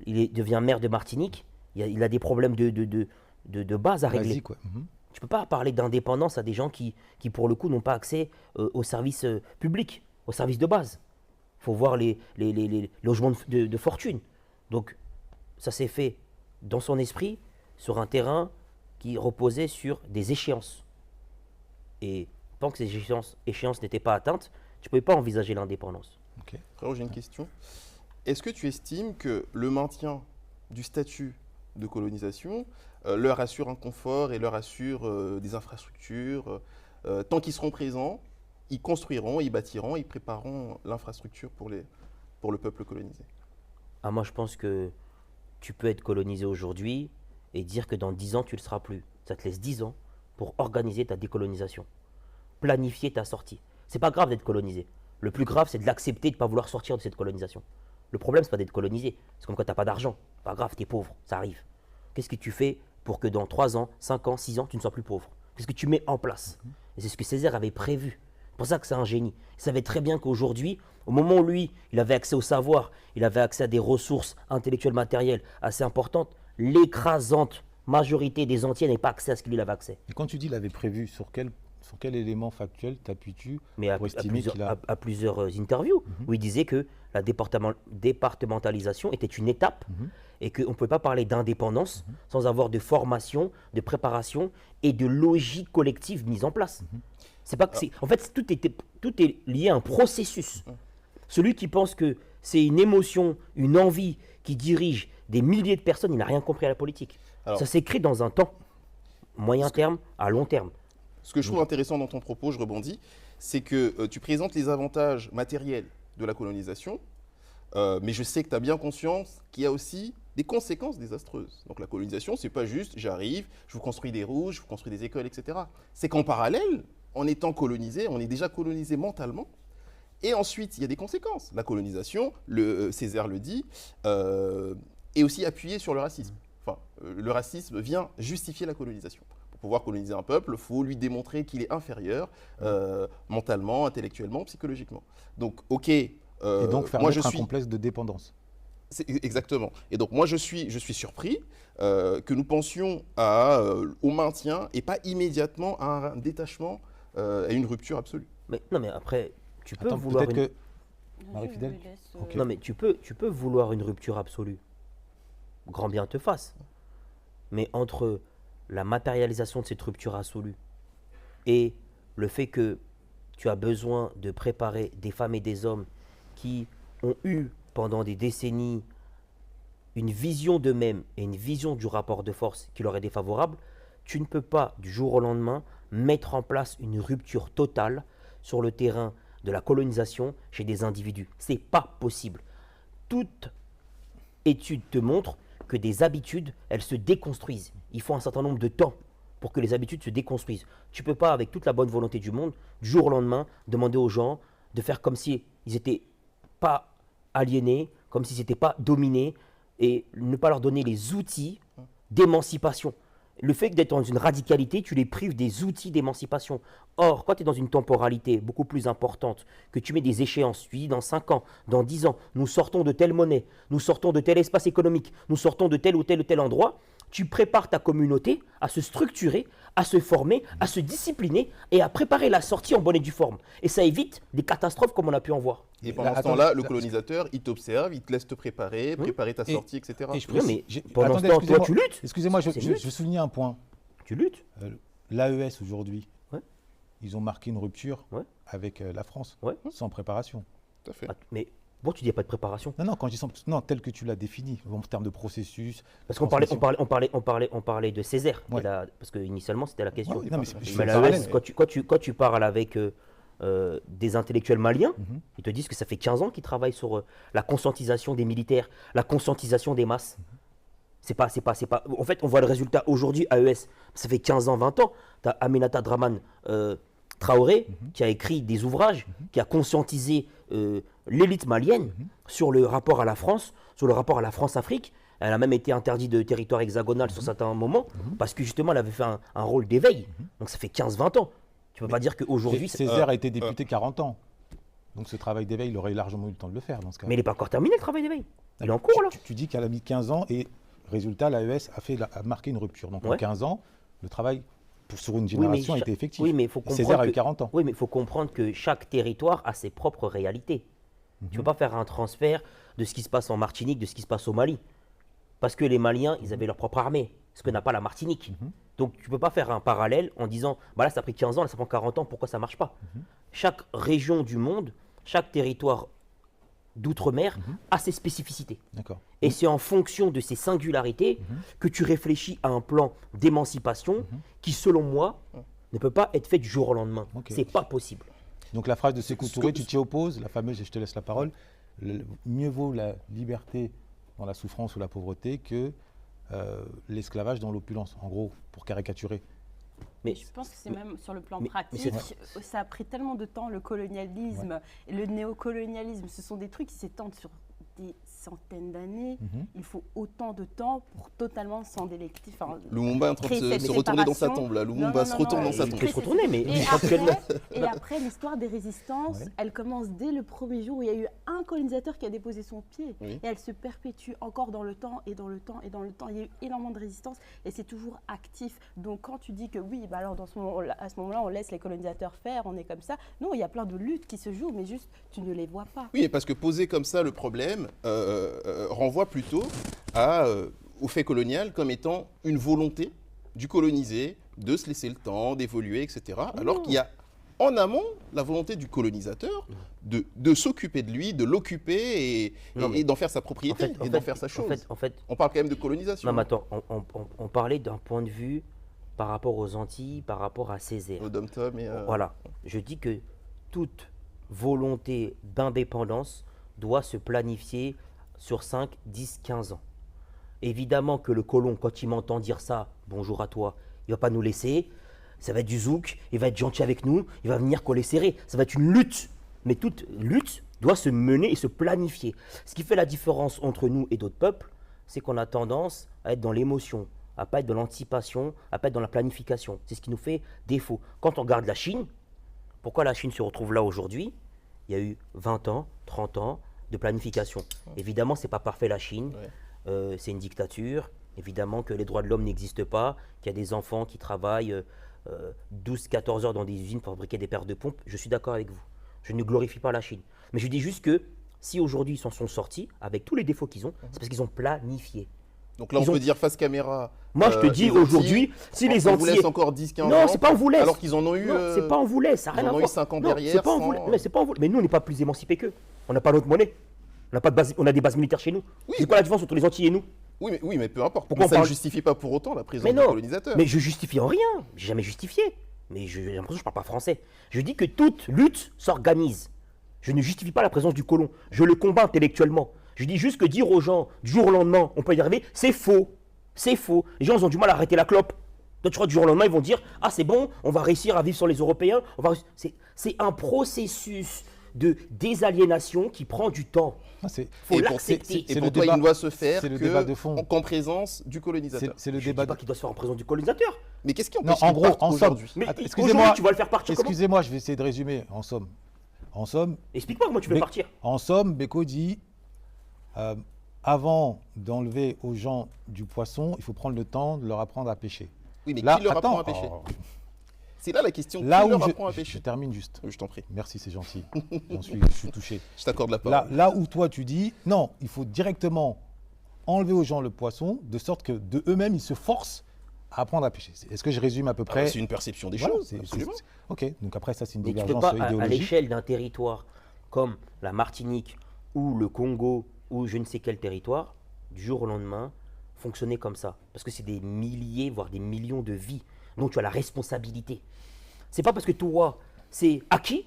devient maire de Martinique, il a des problèmes de base à régler. Basique, ouais. Mhm. Tu ne peux pas parler d'indépendance à des gens qui pour le coup, n'ont pas accès aux services publics, aux services de base. Il faut voir les logements de fortune. Donc, ça s'est fait dans son esprit, sur un terrain qui reposait sur des échéances. Et tant que ces échéances n'étaient pas atteintes, tu ne pouvais pas envisager l'indépendance. Frérot, j'ai une question. est-ce que tu estimes que le maintien du statut de colonisation leur assure un confort et leur assure des infrastructures tant qu'ils seront présents, ils construiront, ils bâtiront, ils prépareront l'infrastructure pour le peuple colonisé. Ah, moi, je pense que tu peux être colonisé aujourd'hui et dire que dans 10 ans, tu ne le seras plus. Ça te laisse 10 ans pour organiser ta décolonisation, planifier ta sortie. C'est pas grave d'être colonisé. Le plus grave, c'est de l'accepter et de ne pas vouloir sortir de cette colonisation. Le problème, c'est pas d'être colonisé. C'est comme quand tu n'as pas d'argent. Pas grave, tu es pauvre, ça arrive. Qu'est-ce que tu fais pour que dans 3 ans, 5 ans, 6 ans, tu ne sois plus pauvre? Qu'est-ce que tu mets en place? Et c'est ce que Césaire avait prévu. C'est pour ça que c'est un génie. Il savait très bien qu'aujourd'hui, au moment où lui, il avait accès au savoir, il avait accès à des ressources intellectuelles, matérielles assez importantes, l'écrasante majorité des Antillais n'avaient pas accès à ce qu'il avait accès. Et quand tu dis qu'il avait prévu, sur quel élément factuel t'appuies-tu Mais pour estimer qu'il a... à plusieurs interviews, où il disait que la départementalisation était une étape et qu'on ne pouvait pas parler d'indépendance sans avoir de formation, de préparation et de logique collective mise en place. C'est pas que en fait, tout est lié à un processus. Celui qui pense que c'est une émotion, une envie qui dirige des milliers de personnes, il n'a rien compris à la politique. Alors, ça s'écrit dans un temps, moyen terme à long terme. Ce que je trouve intéressant dans ton propos, je rebondis, c'est que tu présentes les avantages matériels de la colonisation, mais je sais que tu as bien conscience qu'il y a aussi des conséquences désastreuses. Donc la colonisation, c'est pas juste j'arrive, je vous construis des routes, je vous construis des écoles, etc. C'est qu'en parallèle, en étant colonisé, on est déjà colonisé mentalement. Et ensuite, il y a des conséquences. La colonisation, Césaire le dit, est aussi appuyée sur le racisme. Enfin, le racisme vient justifier la colonisation. Pour pouvoir coloniser un peuple, il faut lui démontrer qu'il est inférieur mentalement, intellectuellement, psychologiquement. Donc, ok. Et donc faire moi, naître un complexe de dépendance. Exactement. Et donc moi je suis surpris que nous pensions au maintien et pas immédiatement à un détachement, à une rupture absolue. Mais non, mais après, tu peux Attends, vouloir peut-être une... que... Marie-Fidèle Ok. Non, mais tu peux vouloir une rupture absolue. Grand bien te fasse. Mais entre la matérialisation de cette rupture absolue et le fait que tu as besoin de préparer des femmes et des hommes qui ont eu pendant des décennies une vision d'eux-mêmes et une vision du rapport de force qui leur est défavorable, tu ne peux pas du jour au lendemain mettre en place une rupture totale sur le terrain de la colonisation chez des individus. C'est pas possible. Toute étude te montre que des habitudes, elles se déconstruisent. Il faut un certain nombre de temps pour que les habitudes se déconstruisent. Tu ne peux pas, avec toute la bonne volonté du monde, du jour au lendemain, demander aux gens de faire comme si ils n'étaient pas aliénés, comme s'ils n'étaient pas dominés, et ne pas leur donner les outils d'émancipation. Le fait d'être dans une radicalité, tu les prives des outils d'émancipation. Or, quand tu es dans une temporalité beaucoup plus importante, que tu mets des échéances, tu dis dans 5 ans, dans 10 ans, nous sortons de telle monnaie, nous sortons de tel espace économique, nous sortons de tel ou tel endroit, tu prépares ta communauté à se structurer, à se former, à se discipliner et à préparer la sortie en bonne et due forme. Et ça évite des catastrophes comme on a pu en voir. Et pendant ce temps-là, le colonisateur, il t'observe, il te laisse te préparer, préparer ta sortie, etc. Et je Oui, mais précise- pendant attendez, ce temps, toi, excusez-moi. tu luttes. Excusez-moi, C'est je lutte. souligne un point. Tu luttes. L'AES aujourd'hui, Ouais. ils ont marqué une rupture Ouais. avec la France, Ouais. sans préparation. Tout à fait. Ah, mais bon, tu dis qu'il n'y a pas de préparation. Non, quand je dis non, tel que tu l'as défini, en termes de processus. Parce qu'on parlait de Césaire, Ouais. parce que initialement c'était la question. Ouais, non, mais je Mais fais le la parallèle. US, quand tu parles avec des intellectuels maliens, Mhm. ils te disent que ça fait 15 ans qu'ils travaillent sur la conscientisation des militaires, la conscientisation des masses. C'est pas. En fait, on voit le résultat aujourd'hui à AES. Ça fait 15 ans, 20 ans. Tu as Aminata Draman Traoré qui a écrit des ouvrages, qui a conscientisé l'élite malienne sur le rapport à la France, sur le rapport à la France-Afrique. Elle a même été interdite de territoire hexagonal sur certains moments parce que justement elle avait fait un rôle d'éveil. Donc ça fait 15-20 ans. Tu peux pas dire qu'aujourd'hui. Césaire a été député 40 ans. Donc ce travail d'éveil, il aurait largement eu le temps de le faire dans ce cas. Mais il n'est pas encore terminé le travail d'éveil. Il est en cours là. Tu dis qu'elle a mis 15 ans et résultat, l'AES a marqué une rupture. Donc en Ouais. 15 ans, le travail sur une Oui, génération mais a été effectif. Oui, mais il faut comprendre. Césaire a eu 40 ans. Oui, mais il faut comprendre que chaque territoire a ses propres réalités. Tu ne peux pas faire un transfert de ce qui se passe en Martinique, de ce qui se passe au Mali. Parce que les Maliens, ils avaient leur propre armée, ce que n'a pas la Martinique. Donc tu ne peux pas faire un parallèle en disant, bah là ça a pris 15 ans, là ça prend 40 ans, pourquoi ça ne marche pas? Chaque région du monde, chaque territoire d'outre-mer a ses spécificités. D'accord. Et c'est en fonction de ces singularités que tu réfléchis à un plan d'émancipation qui, selon moi, ne peut pas être fait du jour au lendemain. Ok. C'est pas possible. Donc la phrase de Sékou Ce Touré, que- tu t'y opposes, la fameuse, et je te laisse la parole, mieux vaut la liberté dans la souffrance ou la pauvreté que l'esclavage dans l'opulence, en gros, pour caricaturer. Mais Je pense que c'est même sur le plan mais pratique, c'est- ça a pris tellement de temps, le colonialisme et le néocolonialisme, ce sont des trucs qui s'étendent sur des centaines d'années. Il faut autant de temps pour totalement s'en délecter. Enfin, Lumumba est en train créer de cette se retourner dans sa séparation. tombe là. Non, Lumumba non, se non, retourne non, dans sa il tombe. peut se retourner, mais Et après, l'histoire des résistances, Ouais. elle commence dès le premier jour où il y a eu un colonisateur qui a déposé son pied. Oui. Et elle se perpétue encore dans le temps et dans le temps et dans le temps. Il y a eu énormément de résistance et c'est toujours actif. Donc quand tu dis que oui, bah alors à ce moment-là, on laisse les colonisateurs faire, on est comme ça. Non, il y a plein de luttes qui se jouent, mais juste, tu ne les vois pas. Oui, parce que poser comme ça le problème renvoie plutôt au fait colonial comme étant une volonté du colonisé de se laisser le temps, d'évoluer, etc. Alors qu'il y a en amont la volonté du colonisateur de s'occuper de lui, de l'occuper Non, mais- et d'en faire sa propriété et d'en faire sa chose. En fait, On parle quand même de colonisation. non, mais attends, on parlait d'un point de vue par rapport aux Antilles, par rapport à Césaire. Au dom-tom et Voilà. Je dis que toute volonté d'indépendance doit se planifier sur 5, 10, 15 ans. Évidemment que le colon, quand il m'entend dire ça, bonjour à toi, il ne va pas nous laisser, ça va être du zouk, il va être gentil avec nous, il va venir coller serré, ça va être une lutte. Mais toute lutte doit se mener et se planifier. Ce qui fait la différence entre nous et d'autres peuples, c'est qu'on a tendance à être dans l'émotion, à pas être dans l'anticipation, à pas être dans la planification. C'est ce qui nous fait défaut. Quand on regarde la Chine, pourquoi la Chine se retrouve là aujourd'hui? Il y a eu 20 ans, 30 ans de planification. Évidemment, ce n'est pas parfait la Chine. C'est une dictature. Évidemment que les droits de l'homme n'existent pas, qu'il y a des enfants qui travaillent 12-14 heures dans des usines pour fabriquer des paires de pompes. Je suis d'accord avec vous. Je ne glorifie pas la Chine. Mais je dis juste que si aujourd'hui ils s'en sont sortis, avec tous les défauts qu'ils ont, c'est parce qu'ils ont planifié. Donc là, on Ils ont- peut dire face caméra. Moi, je te dis les Antilles, aujourd'hui, si les on vous Antillais... laisse encore 10-15 ans. Non, c'est pas on vous laisse. Alors qu'ils en ont eu. Non, c'est pas on vous laisse, ça n'a ils rien en à ont eu voir. 5 ans Non, derrière, c'est pas on sans- vous laisse. Mais c'est pas on vous laisse. Mais nous, on n'est pas plus émancipés qu'eux. On n'a pas notre monnaie. On n'a pas de base, on a des bases militaires chez nous. Oui, C'est quoi la différence entre les Antilles et nous? Oui, mais peu importe. Pourquoi Mais on ça ne parle- justifie pas pour autant la présence Mais du non, colonisateur. mais je justifie en rien. J'ai jamais justifié. Mais j'ai l'impression que je parle pas français. Je dis que toute lutte s'organise. Je ne justifie pas la présence du colon. Je le combats intellectuellement. Je dis juste que dire aux gens du jour au lendemain, on peut y arriver, c'est faux. C'est faux. Les gens ils ont du mal à arrêter la clope. Donc, tu crois, du jour au lendemain, ils vont dire ah, c'est bon, on va réussir à vivre sur les Européens. C'est un processus de désaliénation qui prend du temps. Ah, c'est Faut Et pour, l'accepter. et c'est pour le toi, débat- il ne doit se faire c'est le débat de fond. qu'en présence du colonisateur. c'est le Je débat. dis pas qu'il doit se faire en présence du colonisateur. Mais qu'est-ce qui Non, empêche en qu'il gros, parte en somme, aujourd'hui Mais Attends, aujourd'hui, tu vas le faire partir comment? Excusez-moi, je vais essayer de résumer. En somme, Explique-moi comment tu veux Mais- partir. En somme, Beko dit, avant d'enlever aux gens du poisson, il faut prendre le temps de leur apprendre à pêcher. Oui, mais Là, qui leur apprend attends, à pêcher oh, C'est là la question. là qui où leur je, apprend à je pêcher termine juste. Je t'en prie. Merci, c'est gentil. Je suis touché. Je t'accorde la parole. Là où toi tu dis, non, il faut directement enlever aux gens le poisson, de sorte que de eux-mêmes, ils se forcent à apprendre à pêcher. Est-ce que je résume à peu Ah, près c'est une perception des Voilà, choses. c'est- Absolument. Ok, donc après ça c'est une Mais tu ne peux divergence pas, à idéologique. l'échelle d'un territoire comme la Martinique ou le Congo ou je ne sais quel territoire, du jour au lendemain, fonctionner comme ça. Parce que c'est des milliers, voire des millions de vies. Donc tu as la responsabilité. C'est pas parce que toi, c'est acquis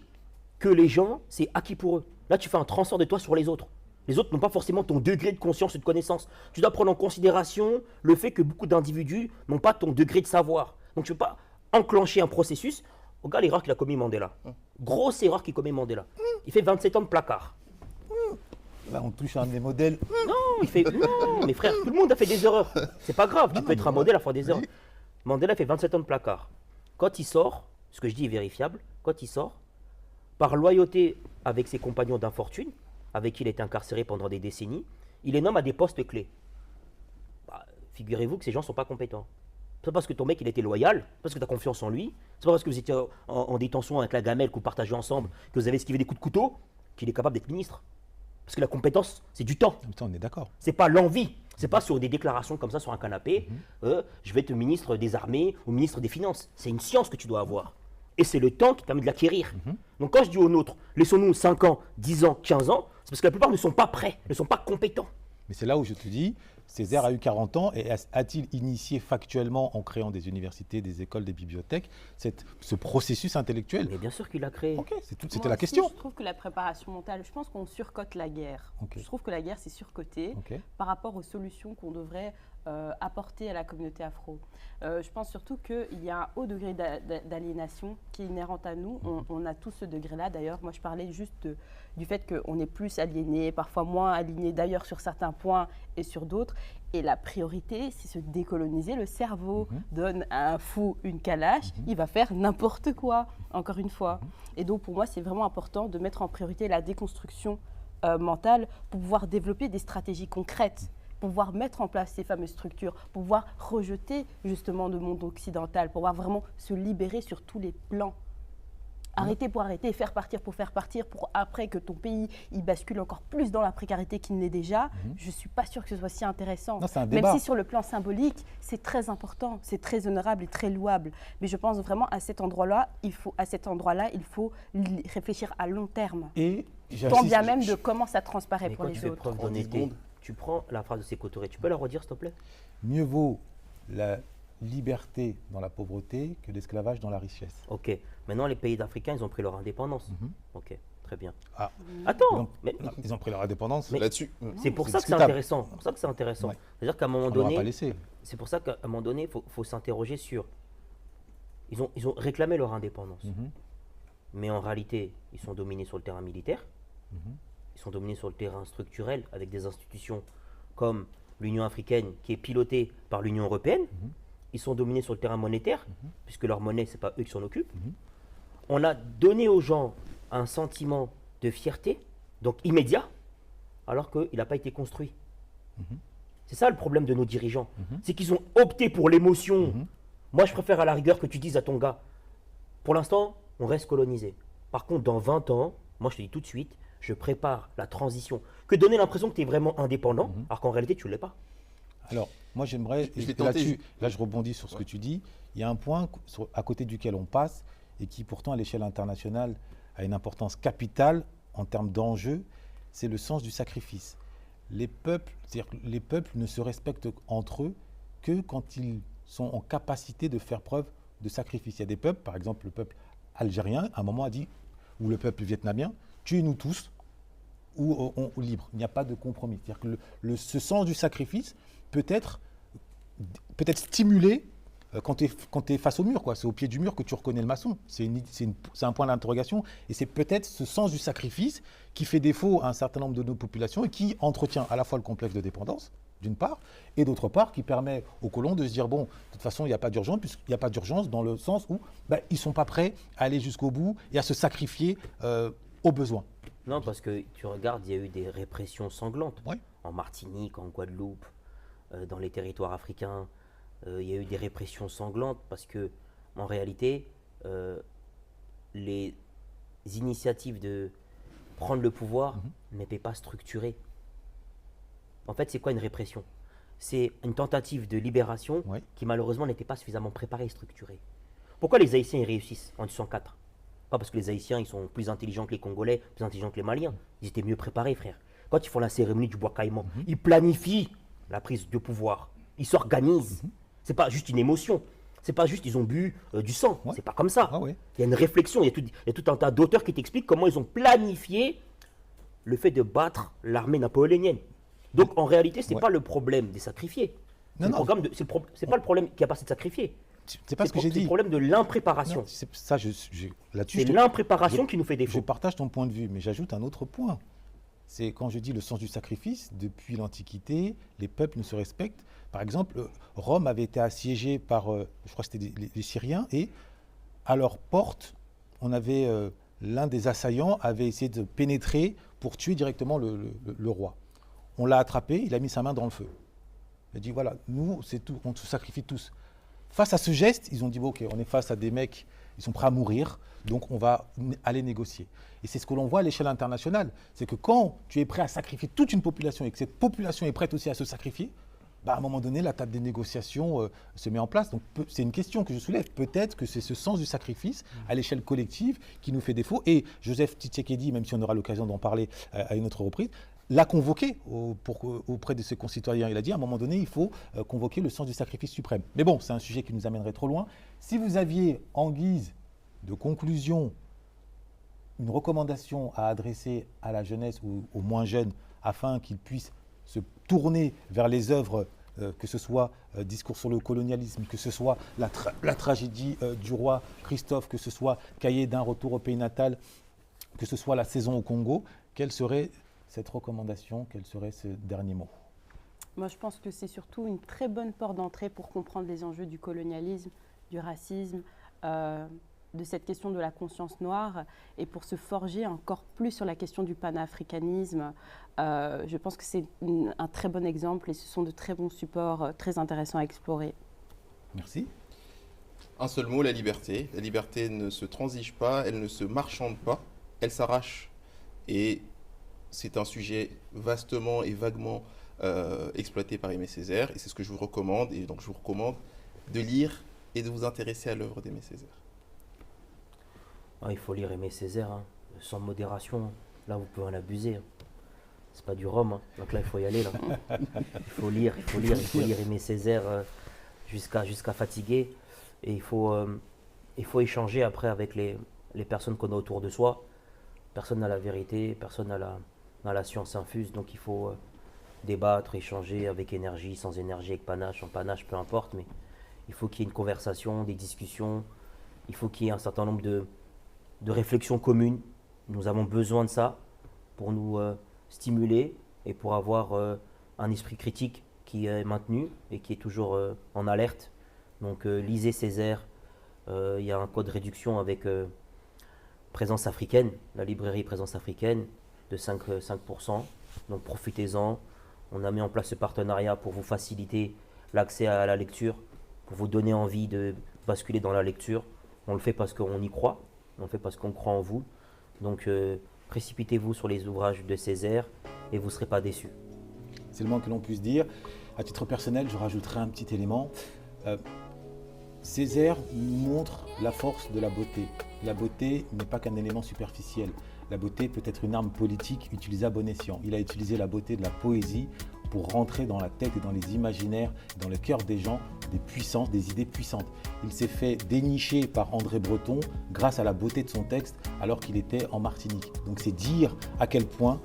que les gens, c'est acquis pour eux. Là, tu fais un transfert de toi sur les autres. Les autres n'ont pas forcément ton degré de conscience et de connaissance. Tu dois prendre en considération le fait que beaucoup d'individus n'ont pas ton degré de savoir. Donc tu ne peux pas enclencher un processus. Regarde l'erreur qu'il a commis Mandela. Grosse erreur qu'il commet Mandela. Il fait 27 ans de placard. Là on touche à un des modèles. Non, il fait. Non, mes frères, tout le monde a fait des erreurs. C'est pas grave, tu peux être un modèle à faire des erreurs. Mandela fait 27 ans de placard. Quand il sort, ce que je dis est vérifiable, quand il sort, par loyauté avec ses compagnons d'infortune, avec qui il était incarcéré pendant des décennies, il les nomme à des postes clés. Bah, figurez-vous que ces gens ne sont pas compétents. C'est pas parce que ton mec il était loyal, c'est pas parce que tu as confiance en lui, c'est pas parce que vous étiez en détention avec la gamelle que vous partagez ensemble, que vous avez esquivé des coups de couteau, qu'il est capable d'être ministre. Parce que la compétence, c'est du temps. Putain, on est d'accord. C'est pas l'envie. C'est pas sur des déclarations comme ça sur un canapé. Je vais être ministre des armées ou ministre des finances. C'est une science que tu dois avoir. Et c'est le temps qui permet de l'acquérir. Donc quand je dis aux nôtres, laissons-nous 5 ans, 10 ans, 15 ans, c'est parce que la plupart ne sont pas prêts, ne sont pas compétents. Mais c'est là où je te dis, Césaire a eu 40 ans et a-t-il initié factuellement, en créant des universités, des écoles, des bibliothèques, ce processus intellectuel? Mais bien sûr qu'il a créé. Ok, c'était Moi la aussi, question. Je trouve que la préparation mentale, je pense qu'on surcote la guerre. Ok. Je trouve que la guerre, c'est surcoté Ok. par rapport aux solutions qu'on devrait apporter à la communauté afro. Je pense surtout qu'il y a un haut degré d'aliénation qui est inhérente à nous. On a tous ce degré-là. D'ailleurs, moi, je parlais juste du fait qu'on est plus aliéné, parfois moins aliéné d'ailleurs sur certains points et sur d'autres. Et la priorité, c'est se décoloniser. Le cerveau donne à un fou une calache, il va faire n'importe quoi, encore une fois. Et donc, pour moi, c'est vraiment important de mettre en priorité la déconstruction mentale pour pouvoir développer des stratégies concrètes, pour pouvoir mettre en place ces fameuses structures, pour pouvoir rejeter justement le monde occidental, pour pouvoir vraiment se libérer sur tous les plans. Arrêter pour arrêter, faire partir pour faire partir, pour après que ton pays il bascule encore plus dans la précarité qu'il n'est déjà, je ne suis pas sûre que ce soit si intéressant. Non, c'est un Même débat. si sur le plan symbolique, c'est très important, c'est très honorable et très louable. Mais je pense vraiment à cet endroit-là, il faut réfléchir à long terme. Et Tant j'insiste, bien même de comment ça transparaît Mais pour quand les tu fais autres. preuve 10 d'honnêteté, secondes. tu prends la phrase de Sékou Touré, tu peux la redire s'il te plaît? mieux vaut la liberté dans la pauvreté que l'esclavage dans la richesse. Ok, maintenant les pays africains, ils ont pris leur indépendance. Ok, très bien. Ah, Attends, mais ils ont pris leur indépendance. Là-dessus. c'est pour c'est ça que c'est discutable. intéressant. C'est pour ça que c'est intéressant. Ouais. C'est-à-dire qu'à un moment On ne leur a pas donné, laissé. c'est pour ça qu'à un moment donné, faut s'interroger sur. Ils ont réclamé leur indépendance. Mais en réalité, ils sont dominés sur le terrain militaire. Ils sont dominés sur le terrain structurel avec des institutions comme l'Union africaine qui est pilotée par l'Union européenne. Ils sont dominés sur le terrain monétaire, puisque leur monnaie, ce n'est pas eux qui s'en occupent. On a donné aux gens un sentiment de fierté, donc immédiat, alors qu'il n'a pas été construit. C'est ça le problème de nos dirigeants. C'est qu'ils ont opté pour l'émotion. Moi, je préfère à la rigueur que tu dises à ton gars, pour l'instant, on reste colonisé. Par contre, dans 20 ans, moi je te dis tout de suite, je prépare la transition. Que donner l'impression que tu es vraiment indépendant, alors qu'en réalité, tu ne l'es pas. Alors, moi j'aimerais, Je vais et tenter. là-dessus, là je rebondis sur ce que tu dis, il y a un point à côté duquel on passe et qui pourtant à l'échelle internationale a une importance capitale en termes d'enjeux, c'est le sens du sacrifice. Les peuples, c'est-à-dire que les peuples ne se respectent entre eux que quand ils sont en capacité de faire preuve de sacrifice. Il y a des peuples, par exemple le peuple algérien, à un moment a dit, ou le peuple vietnamien, tuez-nous tous, ou libre. Il n'y a pas de compromis. C'est-à-dire que ce sens du sacrifice peut être stimulé quand tu es face au mur, quoi. C'est au pied du mur que tu reconnais le maçon. C'est un point d'interrogation. Et c'est peut-être ce sens du sacrifice qui fait défaut à un certain nombre de nos populations et qui entretient à la fois le complexe de dépendance, d'une part, et d'autre part, qui permet aux colons de se dire, bon, de toute façon, il n'y a pas d'urgence, puisqu'il n'y a pas d'urgence dans le sens où ils ne sont pas prêts à aller jusqu'au bout et à se sacrifier aux besoins. Non, parce que tu regardes, il y a eu des répressions sanglantes. Ouais. En Martinique, en Guadeloupe, dans les territoires africains, il y a eu des répressions sanglantes parce que, en réalité, les initiatives de prendre le pouvoir n'étaient pas structurées. En fait, c'est quoi une répression? C'est une tentative de libération Ouais. qui, malheureusement, n'était pas suffisamment préparée et structurée. Pourquoi les Haïtiens ils réussissent en 1804? Pas parce que les Haïtiens ils sont plus intelligents que les Congolais, plus intelligents que les Maliens. Ils étaient mieux préparés, frère. Quand ils font la cérémonie du bois caïman, ils planifient la prise de pouvoir. Ils s'organisent. C'est pas juste une émotion. C'est pas juste ils ont bu du sang. Ouais. C'est pas comme ça. Ah ouais. Il y a une réflexion. Il y a tout un tas d'auteurs qui t'expliquent comment ils ont planifié le fait de battre l'armée napoléonienne. Donc en réalité, c'est Ouais. pas le problème des sacrifiés. Non, non. C'est pas le problème qu'il n'y a pas assez de sacrifiés. C'est pas ce que j'ai C'est le dit. problème de l'impréparation. Non, ça, là-dessus, C'est je te- l'impréparation qui nous fait je défaut. partage ton point de vue, mais j'ajoute un autre point. C'est quand je dis le sens du sacrifice, depuis l'Antiquité, les peuples ne se respectent. Par exemple, Rome avait été assiégée par, je crois que c'était les Syriens, et à leur porte, on avait l'un des assaillants avait essayé de pénétrer pour tuer directement le roi. On l'a attrapé, il a mis sa main dans le feu. Il a dit voilà, nous, c'est tout, on se sacrifie tous. Face à ce geste, ils ont dit bon, ok, on est face à des mecs, ils sont prêts à mourir, donc on va aller négocier. Et c'est ce que l'on voit à l'échelle internationale, c'est que quand tu es prêt à sacrifier toute une population et que cette population est prête aussi à se sacrifier, à un moment donné, la table des négociations se met en place. Donc, c'est une question que je soulève. Peut-être que c'est ce sens du sacrifice à l'échelle collective qui nous fait défaut. Et Joseph Tshisekedi, même si on aura l'occasion d'en parler à une autre reprise, l'a convoqué auprès de ses concitoyens. Il a dit à un moment donné, il faut convoquer le sens du sacrifice suprême. Mais bon, c'est un sujet qui nous amènerait trop loin. Si vous aviez en guise de conclusion une recommandation à adresser à la jeunesse ou aux moins jeunes afin qu'ils puissent se tourner vers les œuvres, que ce soit Discours sur le colonialisme, que ce soit la tragédie du roi Christophe, que ce soit Cahiers d'un retour au pays natal, que ce soit La saison au Congo, quelle serait cette recommandation, quel serait ce dernier mot? Moi, je pense que c'est surtout une très bonne porte d'entrée pour comprendre les enjeux du colonialisme, du racisme, de cette question de la conscience noire, et pour se forger encore plus sur la question du panafricanisme. Je pense que c'est un très bon exemple et ce sont de très bons supports très intéressants à explorer. Merci. Un seul mot, la liberté. La liberté ne se transige pas, elle ne se marchande pas, elle s'arrache. Et c'est un sujet vastement et vaguement exploité par Aimé Césaire, et c'est ce que je vous recommande. Et donc je vous recommande de lire et de vous intéresser à l'œuvre d'Aimé Césaire. Il faut lire Aimé Césaire, hein, sans modération. Là, vous pouvez en abuser. Hein. C'est pas du rhum, hein. Donc là, il faut y aller. Là. Il faut lire Aimé Césaire jusqu'à fatiguer. Et il faut échanger après avec les personnes qu'on a autour de soi. Personne n'a la vérité, personne n'a la science infuse. Donc il faut débattre, échanger avec énergie, sans énergie, avec panache, en panache, peu importe. Mais il faut qu'il y ait une conversation, des discussions. Il faut qu'il y ait un certain nombre de réflexions communes. Nous avons besoin de ça pour nous stimuler et pour avoir un esprit critique qui est maintenu et qui est toujours en alerte. Donc lisez Césaire, il y a un code réduction avec Présence africaine, la librairie Présence africaine de 5%. Donc profitez-en. On a mis en place ce partenariat pour vous faciliter l'accès à la lecture, pour vous donner envie de basculer dans la lecture. On le fait parce qu'on y croit, on le fait parce qu'on croit en vous. Donc précipitez-vous sur les ouvrages de Césaire et vous ne serez pas déçus. C'est le moins que l'on puisse dire. À titre personnel, je rajouterai un petit élément. Césaire nous montre la force de la beauté. La beauté n'est pas qu'un élément superficiel. La beauté peut être une arme politique utilisée à bon escient. Il a utilisé la beauté de la poésie pour rentrer dans la tête et dans les imaginaires, dans le cœur des gens, des puissances, des idées puissantes. Il s'est fait dénicher par André Breton grâce à la beauté de son texte alors qu'il était en Martinique. Donc c'est dire à quel point,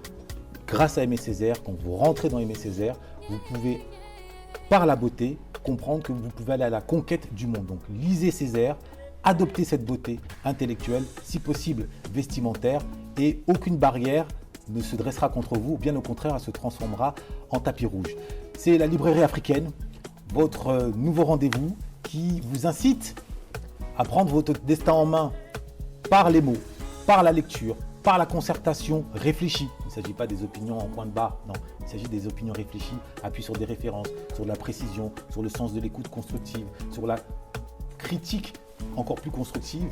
grâce à Aimé Césaire, quand vous rentrez dans Aimé Césaire, vous pouvez, par la beauté, comprendre que vous pouvez aller à la conquête du monde. Donc lisez Césaire, adoptez cette beauté intellectuelle, si possible vestimentaire, et aucune barrière ne se dressera contre vous, bien au contraire, elle se transformera en tapis rouge. C'est la librairie africaine, votre nouveau rendez-vous qui vous incite à prendre votre destin en main par les mots, par la lecture, par la concertation réfléchie. Il ne s'agit pas des opinions en point de barre, non. Il s'agit des opinions réfléchies, appuyées sur des références, sur de la précision, sur le sens de l'écoute constructive, sur la critique encore plus constructive,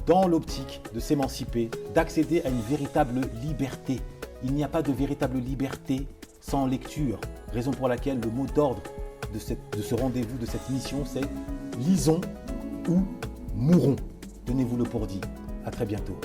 dans l'optique de s'émanciper, d'accéder à une véritable liberté. Il n'y a pas de véritable liberté sans lecture. Raison pour laquelle le mot d'ordre de ce rendez-vous, de cette mission, c'est « lisons ou mourons ». Tenez-vous le pour dit. À très bientôt.